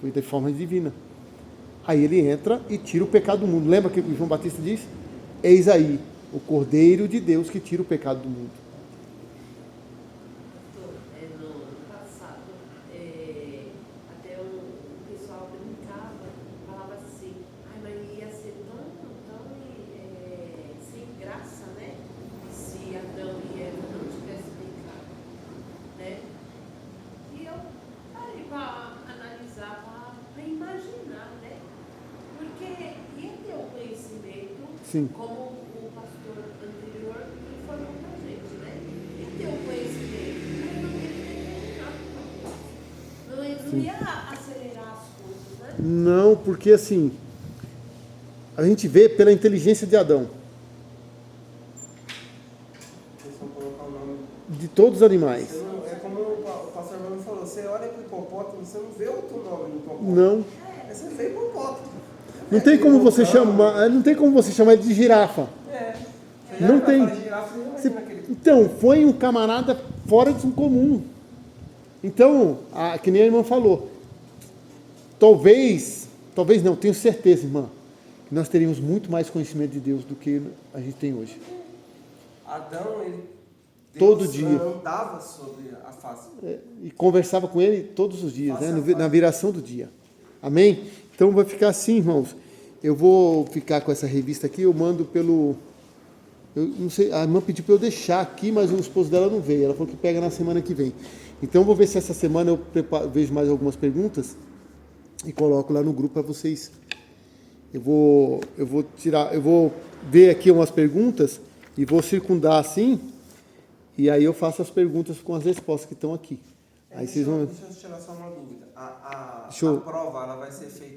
foi da forma divina. Aí ele entra e tira o pecado do mundo. Lembra que o João Batista diz? Eis aí, o Cordeiro de Deus que tira o pecado do mundo. No ano passado, até o pessoal brincava, falava assim, mas ia ser tão sem graça, né? Se Adão e Eva não tivessem pecado, né? E eu parei para analisar, para imaginar, né? Porque ia ter o conhecimento, Sim. como o pastor anterior informou para a gente, né? Ia ter o conhecimento, mas não ia ter pecado. Não ia acelerar as coisas, né? Não, porque assim, a gente vê pela inteligência de Adão, Vocês vão colocar o nome. de todos os animais. É como o pastor Mano falou, você olha para o hipopótamo, você não vê outro nome no hipopótamo. Não. Aí você vê hipopótamo. Não tem como você chamar ele de girafa. Você Não já tem. fala girafa, você imagina aquele... Então, foi um camarada fora do comum. Então, que nem a irmã falou, talvez não, tenho certeza, irmã, que nós teríamos muito mais conhecimento de Deus do que a gente tem hoje. Adão, Todo dia. andava sobre a face. E conversava com ele todos os dias, né, na viração do dia. Amém? Então vai ficar assim, irmãos. Eu vou ficar com essa revista aqui, eu mando pelo... Eu não sei, a irmã pediu para eu deixar aqui, mas o esposo dela não veio. Ela falou que pega na semana que vem. Então eu vou ver se essa semana eu vejo mais algumas perguntas e coloco lá no grupo para vocês. Eu vou ver aqui umas perguntas e vou circundar assim, e aí eu faço as perguntas com as respostas que estão aqui. Aí vocês vão... Deixa eu tirar só uma dúvida. A Show. prova ela vai ser feita